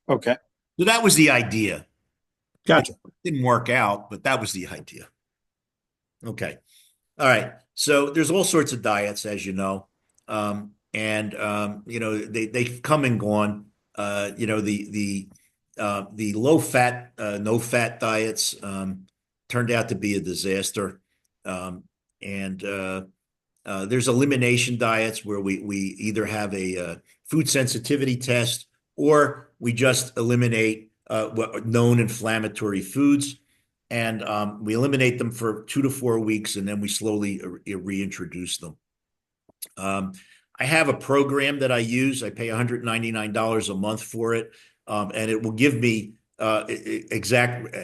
Okay. So that was the idea. It Gotcha. didn't work out, but that was the idea. Okay. All right. So there's all sorts of diets, as you know, and they come and gone. The low fat, no fat diets turned out to be a disaster, and there's elimination diets where we either have a food sensitivity test or we just eliminate what known inflammatory foods and we eliminate them for 2 to 4 weeks, and then we slowly reintroduce them. Um, I have a program that I use. I pay $199 a month for it, and it will give me exact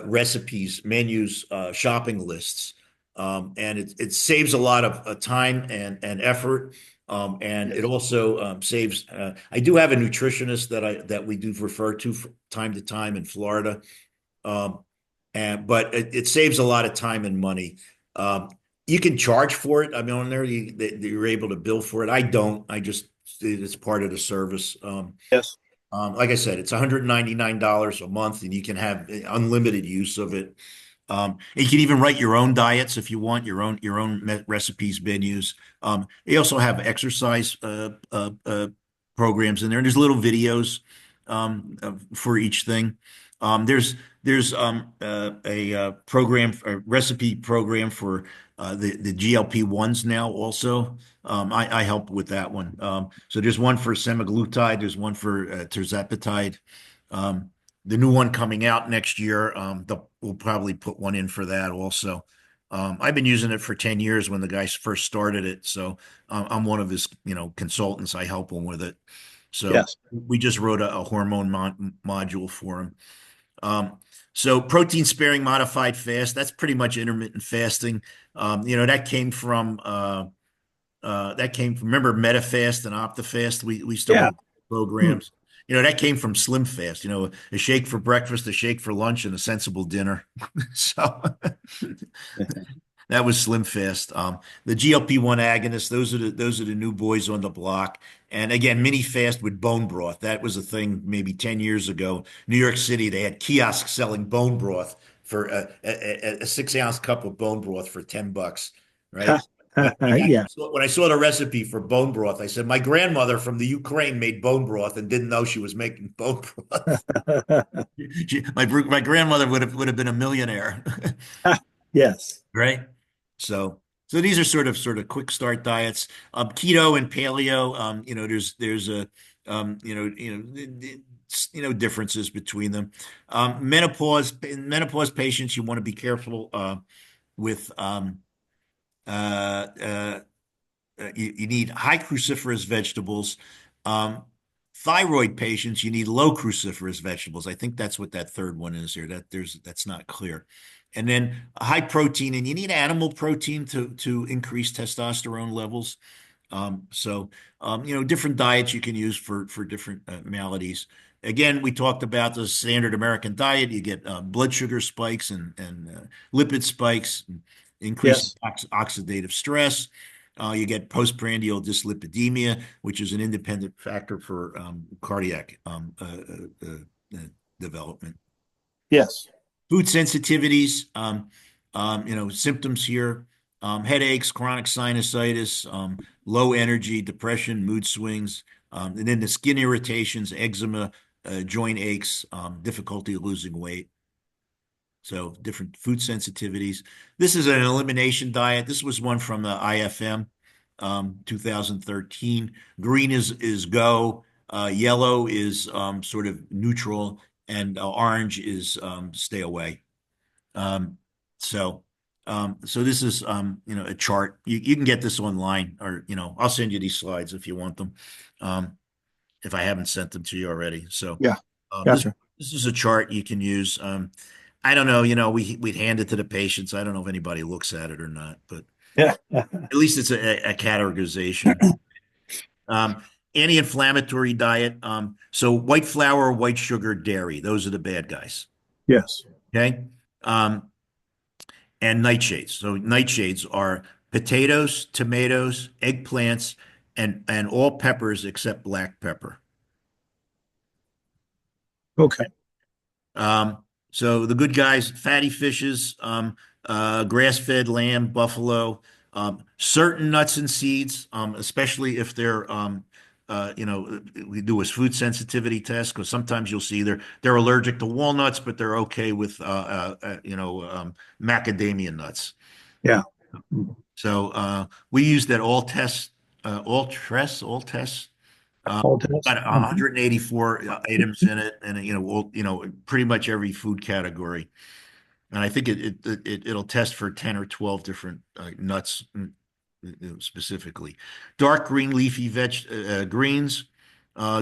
recipes, menus, shopping lists, and it saves a lot of time and effort. And it also saves. I do have a nutritionist that we do refer to from time to time in Florida, um, but it saves a lot of time and money. Um, you can charge for it. I mean, on there you're able to bill for it. I don't. I just it's part of the service. Yes. Like I said, it's $199 a month, and you can have unlimited use of it. You can even write your own diets if you want, your own recipes, menus. They also have exercise programs in there, and there's little videos for each thing. There's a recipe program for the GLP-1s now also. I help with that one. So there's one for semaglutide, there's one for tirzepatide. The new one coming out next year, we'll probably put one in for that also. I've been using it for 10 years when the guy first started it. So I'm one of his, consultants. I help him with it. So Yes. we just wrote a hormone module for him. Um, so protein sparing modified fast, that's pretty much intermittent fasting. That came from, remember, MetaFast and OptiFast? We used to Yeah. run Hmm. programs. That came from Slim Fast, a shake for breakfast, a shake for lunch, and a sensible dinner. So that was Slim Fast. The GLP-1 agonists, those are the new boys on the block. And again, mini fast with bone broth. That was a thing maybe 10 years ago. New York City, they had kiosks selling bone broth for a 6 ounce cup of bone broth for $10, right? Yeah. When I saw the recipe for bone broth, I said, my grandmother from the Ukraine made bone broth and didn't know she was making bone broth. My grandmother would have been a millionaire. Yes. Right. So these are sort of quick start diets. Keto and paleo. There's a differences between them. In menopause patients, you want to be careful with uh, uh, you need high cruciferous vegetables. Um, Thyroid patients, you need low cruciferous vegetables. I think that's what that third one is here. That's not clear. And then high protein, and you need animal protein to increase testosterone levels. Different diets you can use for different maladies. Again, we talked about the standard American diet. You get blood sugar spikes and lipid spikes, increased Yes. oxidative stress. You get postprandial dyslipidemia, which is an independent factor for cardiac development. Yes. Food sensitivities, symptoms here, headaches, chronic sinusitis, low energy, depression, mood swings, and then the skin irritations, eczema, joint aches, difficulty losing weight. So different food sensitivities. This is an elimination diet. This was one from the IFM, 2013. Green is go, yellow is sort of neutral, and orange is stay away. Um, so so this is a chart. You can get this online, or I'll send you these slides if you want them. Um, if I haven't sent them to you already. So Yeah. this Gotcha. this is a chart you can use. I don't know, we'd hand it to the patients. I don't know if anybody looks at it or not, but Yeah. at least it's a categorization. Um, Anti-inflammatory diet. So white flour, white sugar, dairy. Those are the bad guys. Yes. Okay. Um, and nightshades. So nightshades are potatoes, tomatoes, eggplants, and all peppers except black pepper. Okay. So the good guys, fatty fishes, grass-fed lamb, buffalo, certain nuts and seeds, especially if they're, we do a food sensitivity test because sometimes you'll see they're allergic to walnuts, but they're okay with, macadamia nuts. Yeah. So we use that all tests. All test. Got 184 items in it, and pretty much every food category. And I think it'll test for 10 or 12 different nuts specifically. Dark green leafy greens,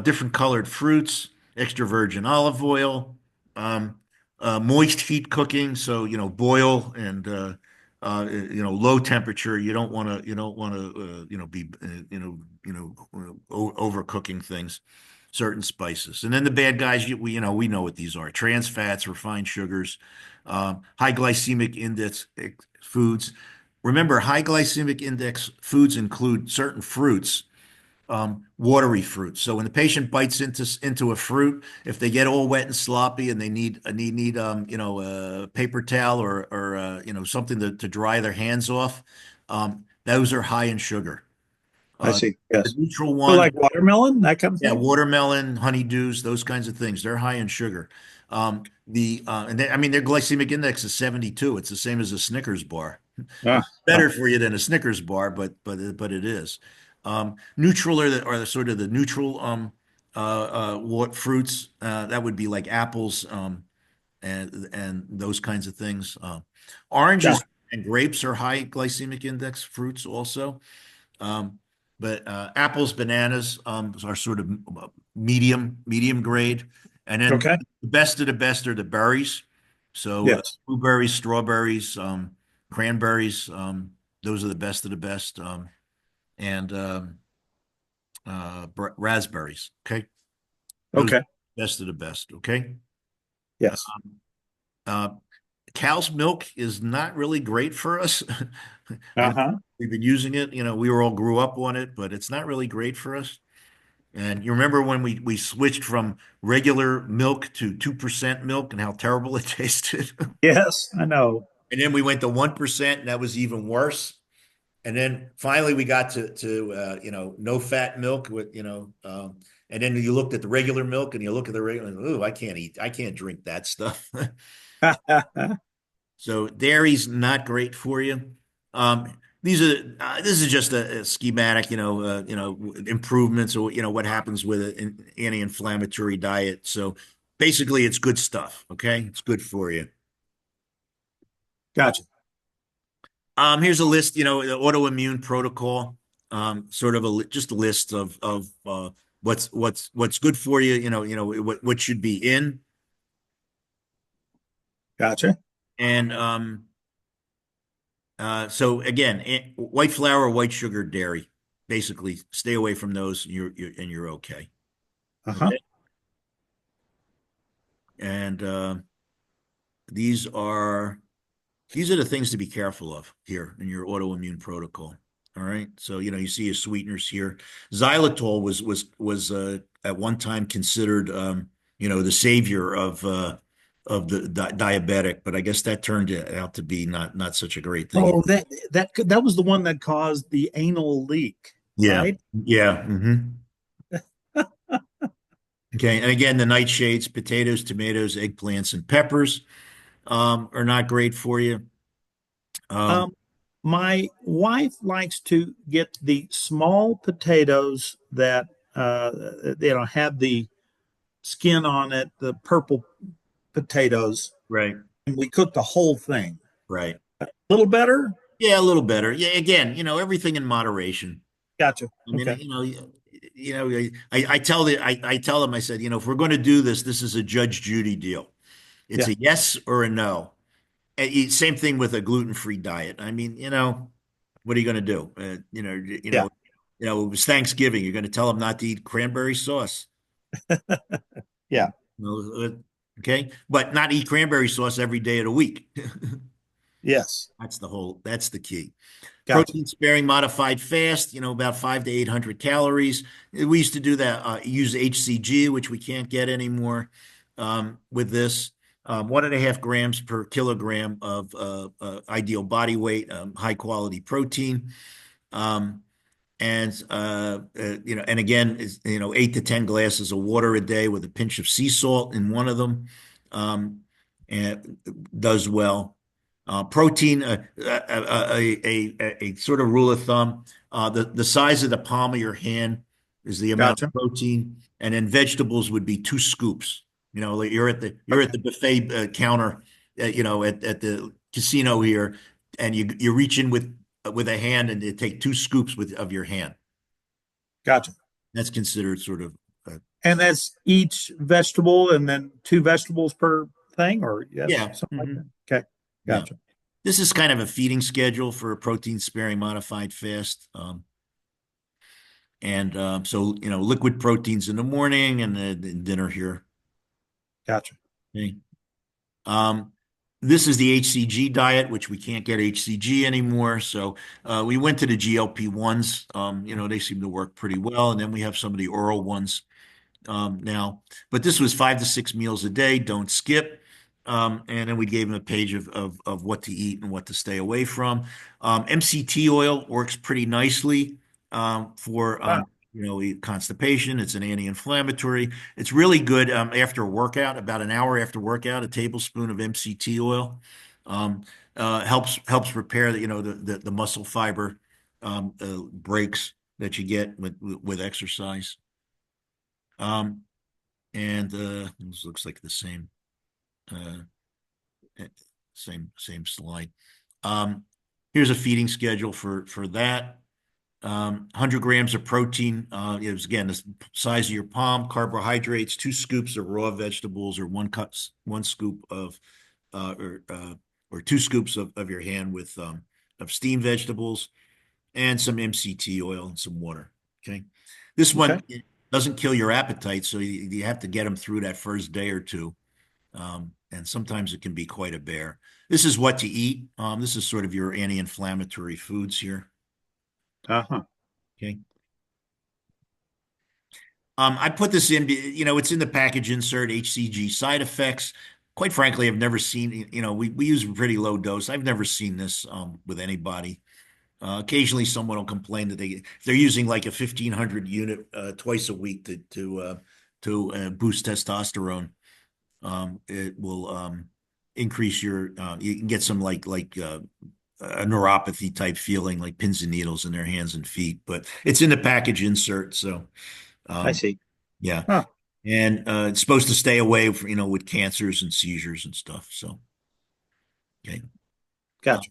different colored fruits, extra virgin olive oil, um, moist heat cooking. So, boil and low temperature. You don't want to be overcooking things. Certain spices, and then the bad guys. We know what these are: trans fats, refined sugars, high glycemic index foods. Remember, high glycemic index foods include certain fruits, watery fruits. So when the patient bites into a fruit, if they get all wet and sloppy and they need a paper towel or something to dry their hands off, those are high in sugar. I Uh, see. the Yes. neutral So one, like watermelon, that kind of yeah, thing? watermelon, honeydews, those kinds of things. They're high in sugar. I mean, their glycemic index is 72. It's the same as a Snickers bar. Ah, It's better for you than a Snickers bar, but it is. Neutral are sort of the neutral what fruits that would be like apples and those kinds of things. yeah. Oranges and grapes are high glycemic index fruits also. Um, but apples, bananas are sort of medium grade, and then Okay. the best of the best are the berries. So Yes. blueberries, strawberries, cranberries. Those are the best of the best, and raspberries. Okay. Those Okay. best of the best. Okay. Yes. Uh, cow's milk is not really great for us. I know Uh-huh. we've been using it. We were all grew up on it, but it's not really great for us. And you remember when we switched from regular milk to 2% milk and how terrible it tasted? Yes, I know. And then we went to 1%, and that was even worse. And then finally we got to no fat milk with and then you looked at the regular milk and you look at the regular, oh, I can't drink that stuff. So dairy's not great for you. Um, this is just a schematic, improvements or what happens with an anti-inflammatory diet. So basically, it's good stuff. Okay, it's good for you. Gotcha. Here's a list, the autoimmune protocol. Sort of just a list of what's good for you. What should be in, Gotcha. and so again, white flour, white sugar, dairy. Basically, stay away from those, and you're okay. Uh-huh. Okay. And these are these are the things to be careful of here in your autoimmune protocol. All right. So you see your sweeteners here. Xylitol was at one time considered the savior of the diabetic, but I guess that turned out to be not such a great thing. Oh, that was the one that caused the anal leak, Yeah. right? Yeah. Okay. And again, the nightshades, potatoes, tomatoes, eggplants, and peppers are not great for you. Um, Um, my wife likes to get the small potatoes that have the skin on it, the purple potatoes, right. and we cook the whole thing. Right. A little better? Yeah, a little better. Yeah, again, everything in moderation. Gotcha. I mean, Okay. I tell them, I said, if we're going to do this, this is a Judge Judy deal. It's Yeah. a yes or a no. Same thing with a gluten-free diet. I mean, what are you going to do? Yeah. It was Thanksgiving. You're going to tell them not to eat cranberry sauce. Yeah. Okay, but not eat cranberry sauce every day of the week. Yes. That's the key. Gotcha. Protein sparing modified fast, about 5 to 800 calories. We used to do that, use HCG, which we can't get anymore with this. 1.5 grams per kilogram of ideal body weight, high quality protein. Um, and again, 8 to 10 glasses of water a day with a pinch of sea salt in one of them, and does well. Protein, a sort of rule of thumb, the size of the palm of your hand is the amount of Gotcha. protein, and then vegetables would be 2 scoops. Like you're at Okay. the buffet counter, at the casino here, and you reach in with a hand and you take 2 scoops of your hand. Gotcha. That's considered sort of And that's each vegetable and then two vegetables per thing, or yes, yeah. something like that. Okay. Yeah. Gotcha. This is kind of a feeding schedule for a protein sparing modified fast. And so liquid proteins in the morning and the dinner here. Gotcha. Okay. Um, this is the HCG diet, which we can't get HCG anymore. So we went to the GLP-1s. They seem to work pretty well. And then we have some of the oral ones now. But this was 5 to 6 meals a day. Don't skip. And then we gave him a page of what to eat and what to stay away from. MCT oil works pretty nicely for Wow. constipation. It's an anti-inflammatory. It's really good after a workout. About an hour after workout, a tablespoon of MCT oil um, helps repair the muscle fiber breaks that you get with exercise. Um, and this looks like the uh, eh, same slide. Um, here's a feeding schedule for that. 100 grams of protein. It was again the size of your palm. Carbohydrates: 2 scoops of raw vegetables, or 1 scoop of or 2 scoops of your hand with of steamed vegetables, and some MCT oil and some water. Okay, this Okay. one. doesn't kill your appetite, so you have to get them through that first day or two. And sometimes it can be quite a bear. This is what to eat. This is sort of your anti-inflammatory foods here. Uh-huh. Okay. I put this in, it's in the package insert, HCG side effects. Quite frankly, I've never seen, we use a pretty low dose. I've never seen this with anybody. Occasionally, someone will complain that they're using like a 1,500 unit twice a week to boost testosterone. It will increase you can get some like a neuropathy type feeling, like pins and needles in their hands and feet. But it's in the package insert, so I um, see. yeah, Huh. and it's supposed to stay away from, with cancers and seizures and stuff. So okay. Gotcha.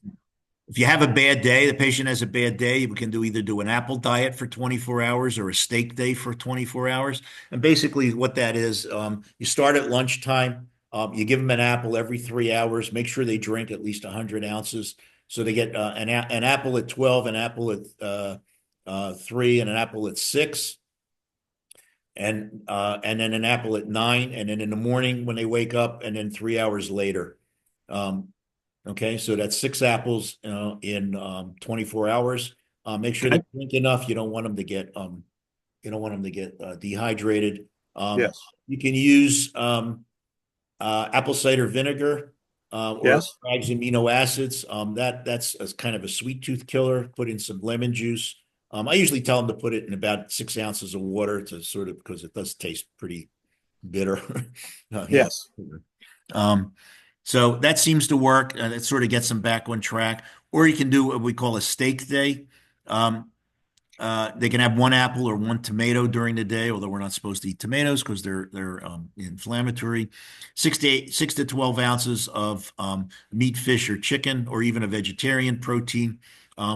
If you have a bad day, the patient has a bad day, you can either do an apple diet for 24 hours or a steak day for 24 hours. And basically, what that is, you start at lunchtime, you give them an apple every 3 hours, make sure they drink at least 100 ounces. So they get an apple at 12, an apple at 3, and an apple at 6, and then an apple at 9, and then in the morning when they wake up, and then 3 hours later. Um, Okay, so that's 6 apples in 24 hours. Make sure they Okay. drink enough. You don't want them to get dehydrated. Um, Yes. you can use apple cider vinegar or Yes. Bragg's amino acids. That's a kind of a sweet tooth killer. Put in some lemon juice. I usually tell them to put it in about 6 ounces of water to sort of, because it does taste pretty bitter. Yeah. Yes. Um, so that seems to work. That sort of gets them back on track. Or you can do what we call a steak day. Um, they can have one apple or one tomato during the day, although we're not supposed to eat tomatoes because they're inflammatory. 6 to 12 ounces of meat, fish, or chicken, or even a vegetarian protein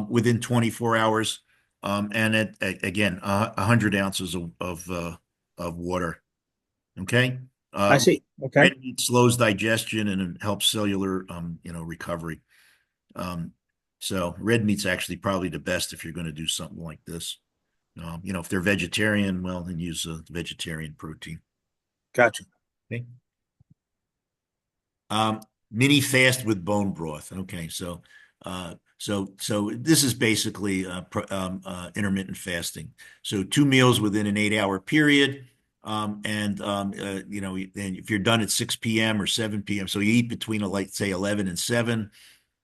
within 24 hours. Again, 100 ounces of water. Okay. I Uh, see. Okay. Red meat slows digestion and it helps cellular, recovery. Um, so red meat's actually probably the best if you're going to do something like this. If they're vegetarian, well, then use a vegetarian protein. Gotcha. Okay. Um, Mini fast with bone broth. Okay, so this is basically intermittent fasting. So 2 meals within an 8 hour period. And if you're done at 6 p.m. or 7 p.m., so you eat between like say 11 and 7,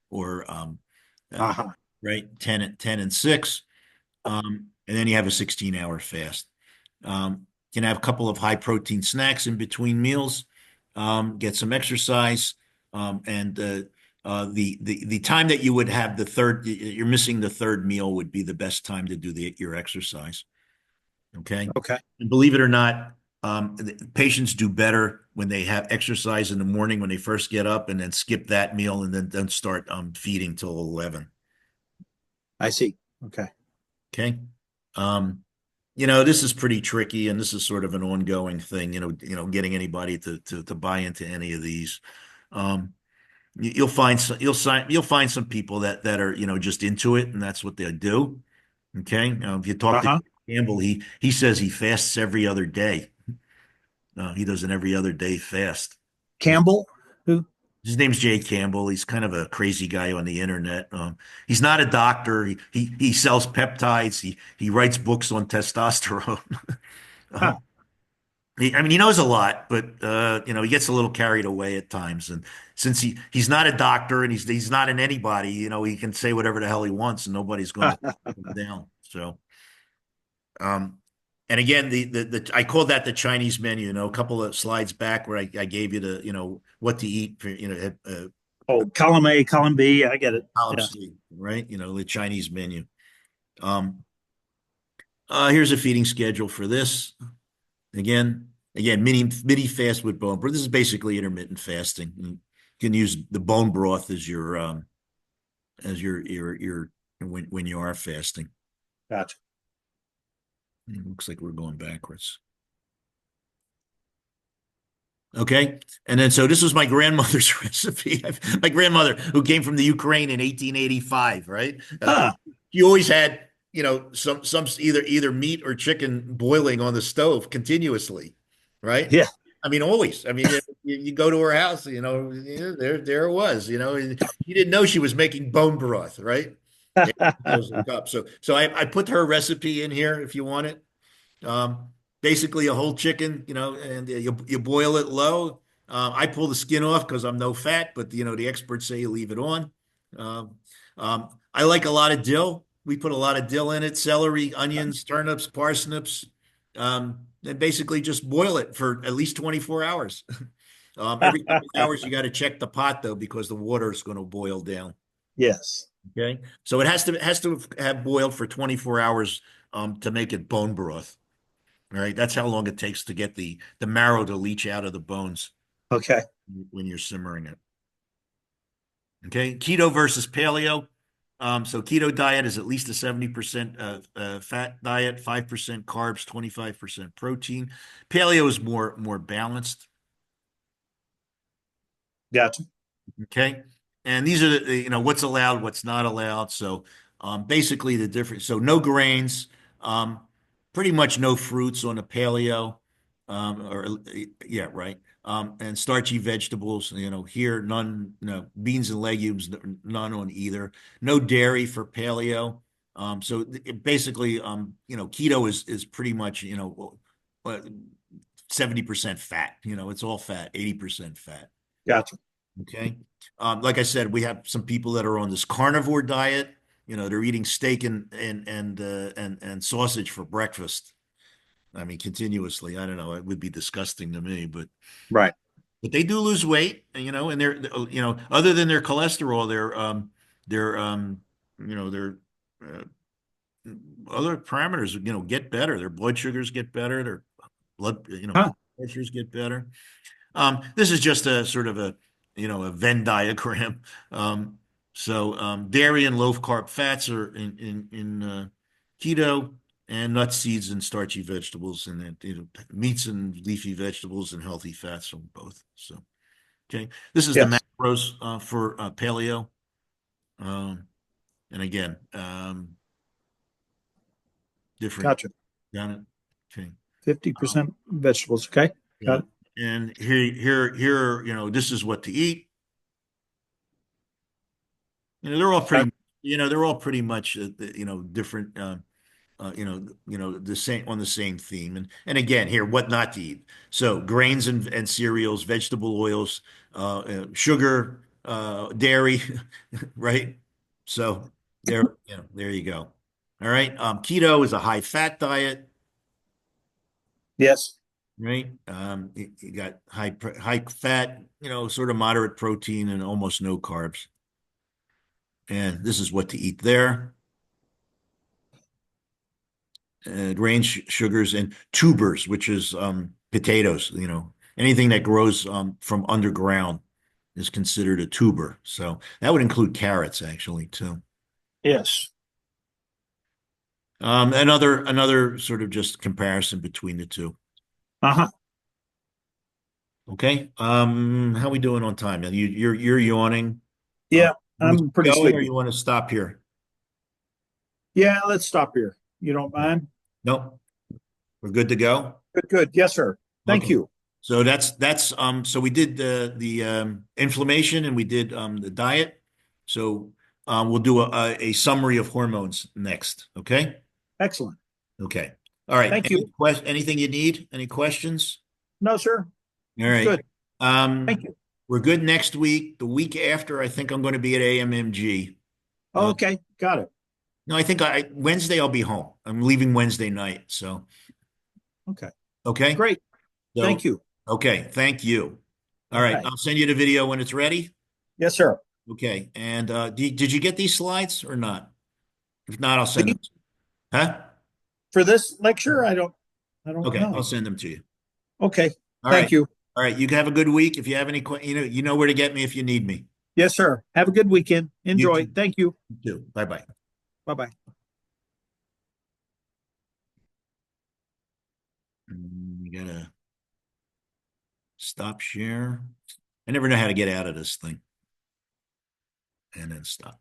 or uh, Uh-huh. right, 10 and 6, and then you have a 16-hour fast. You can have a couple of high protein snacks in between meals, get some exercise, and the time that you would have you're missing the third meal would be the best time to do your exercise. Okay, Okay. and believe it or not, patients do better when they have exercise in the morning when they first get up, and then skip that meal and then start feeding till 11. I see. Okay. Okay. Um, this is pretty tricky, and this is sort of an ongoing thing, getting anybody to buy into any of these. Um, you'll find some people that are, just into it, and that's what they do. Okay. If you talk to Uh-huh. Campbell, he says he fasts every other day. He does an every other day fast. Campbell, who? His name's Jay Campbell. He's kind of a crazy guy on the internet. He's not a doctor. He sells peptides. He writes books on testosterone. Huh. I mean, he knows a lot, but he gets a little carried away at times. And since he's not a doctor and he's not an anybody, he can say whatever the hell he wants and nobody's going to put him down. So, um, and again, the I called that the Chinese menu. A couple of slides back where I gave you what to eat for Oh, column A, column B. I get it. column Yeah. C, right? The Chinese menu. Um, Here's a feeding schedule for this. Again, mini fast with bone broth. This is basically intermittent fasting. You can use the bone broth as your when you are fasting. Gotcha. It looks like we're going backwards. Okay. And then, so this was my grandmother's recipe. My grandmother, who came from the Ukraine in 1885, right? Huh. She always had some either meat or chicken boiling on the stove continuously, right? Yeah. I mean, always. I mean, you go to her house, yeah, there it was, and you didn't know she was making bone broth, right? And fills the cup. So I put her recipe in here if you want it. Um, Basically a whole chicken, and you boil it low. I pull the skin off because I'm no fat, but the experts say you leave it on. Um, I like a lot of dill. We put a lot of dill in it, celery, onions, turnips, parsnips, and basically just boil it for at least 24 hours. Every couple of hours, you got to check the pot though, because the water is going to boil down. Yes. Okay, so it has to have boiled for 24 hours to make it bone broth. All right, that's how long it takes to get the marrow to leach out of the bones Okay. when you're simmering it. Okay, keto versus paleo. So keto diet is at least a 70% fat diet, 5% carbs, 25% protein. Paleo is more balanced. Gotcha. Okay. And these are what's allowed, what's not allowed. So basically the difference. So no grains, um, pretty much no fruits on a paleo, or yeah, right. And starchy vegetables, here none, beans and legumes, none on either. No dairy for paleo. So basically, keto is pretty much, 70% fat. It's all fat, 80% fat. Gotcha. Okay. Like I said, we have some people that are on this carnivore diet. They're eating steak and sausage for breakfast. I mean, continuously. I don't know. It would be disgusting to me, but Right. they do lose weight, and they're other than their cholesterol, their their uh, other parameters, get better. Their blood sugars get better. Their blood, Huh. pressures get better. This is just a sort of a Venn diagram. So dairy and low carb fats are in keto, and nuts, seeds, and starchy vegetables, and then meats and leafy vegetables and healthy fats from both. So okay, this is the Yes. macros for paleo. Um, and again, different. Gotcha. Got it. Okay. Um, 50% vegetables. Okay. yeah. Got it. And here, this is what to eat. They're all Got it. pretty much different the same on the same theme. And again here, what not to eat. So grains and cereals, vegetable oils, sugar, dairy, right? So there you go. All right. Keto is a high fat diet, Yes. right? You got high fat, sort of moderate protein and almost no carbs. And this is what to eat there. Grains, sugars, and tubers, which is potatoes. Anything that grows from underground is considered a tuber. So that would include carrots, actually, too. Yes. Another sort of just comparison between the two. Uh-huh. Okay. How we doing on time? Now you're yawning. Yeah. We I'm keep pretty going, or sleepy. you want to stop here? Yeah. Let's stop here. You don't mind? Nope. We're good to go. Good. Good. Yes, sir. Thank Okay. you. So so we did the inflammation, and we did the diet. So we'll do a summary of hormones next. Okay. Excellent. Okay. All right. Thank you. Anything you need? Any questions? No, sir. All It's right. good. Thank Um, you. we're good next week. The week after, I think I'm going to be at AMMG. Uh, Okay. Got it. no, I think Wednesday I'll be home. I'm leaving Wednesday night. So Okay. okay. Great. Thank So you. okay. Thank you. All All right. right. I'll send you the video when it's ready. Yes, sir. Okay. And did you get these slides or not? If not, I'll send The, them. Huh? for this lecture, I don't Okay. I'll know. send them to you. Okay. All Thank right. you. All right. You have a good week. If you have any, you know where to get me if you need me. Yes, sir. Have a good weekend. You Enjoy. too. Thank you. You too. Bye bye. Bye bye. You gotta stop share. I never know how to get out of this thing and then stop.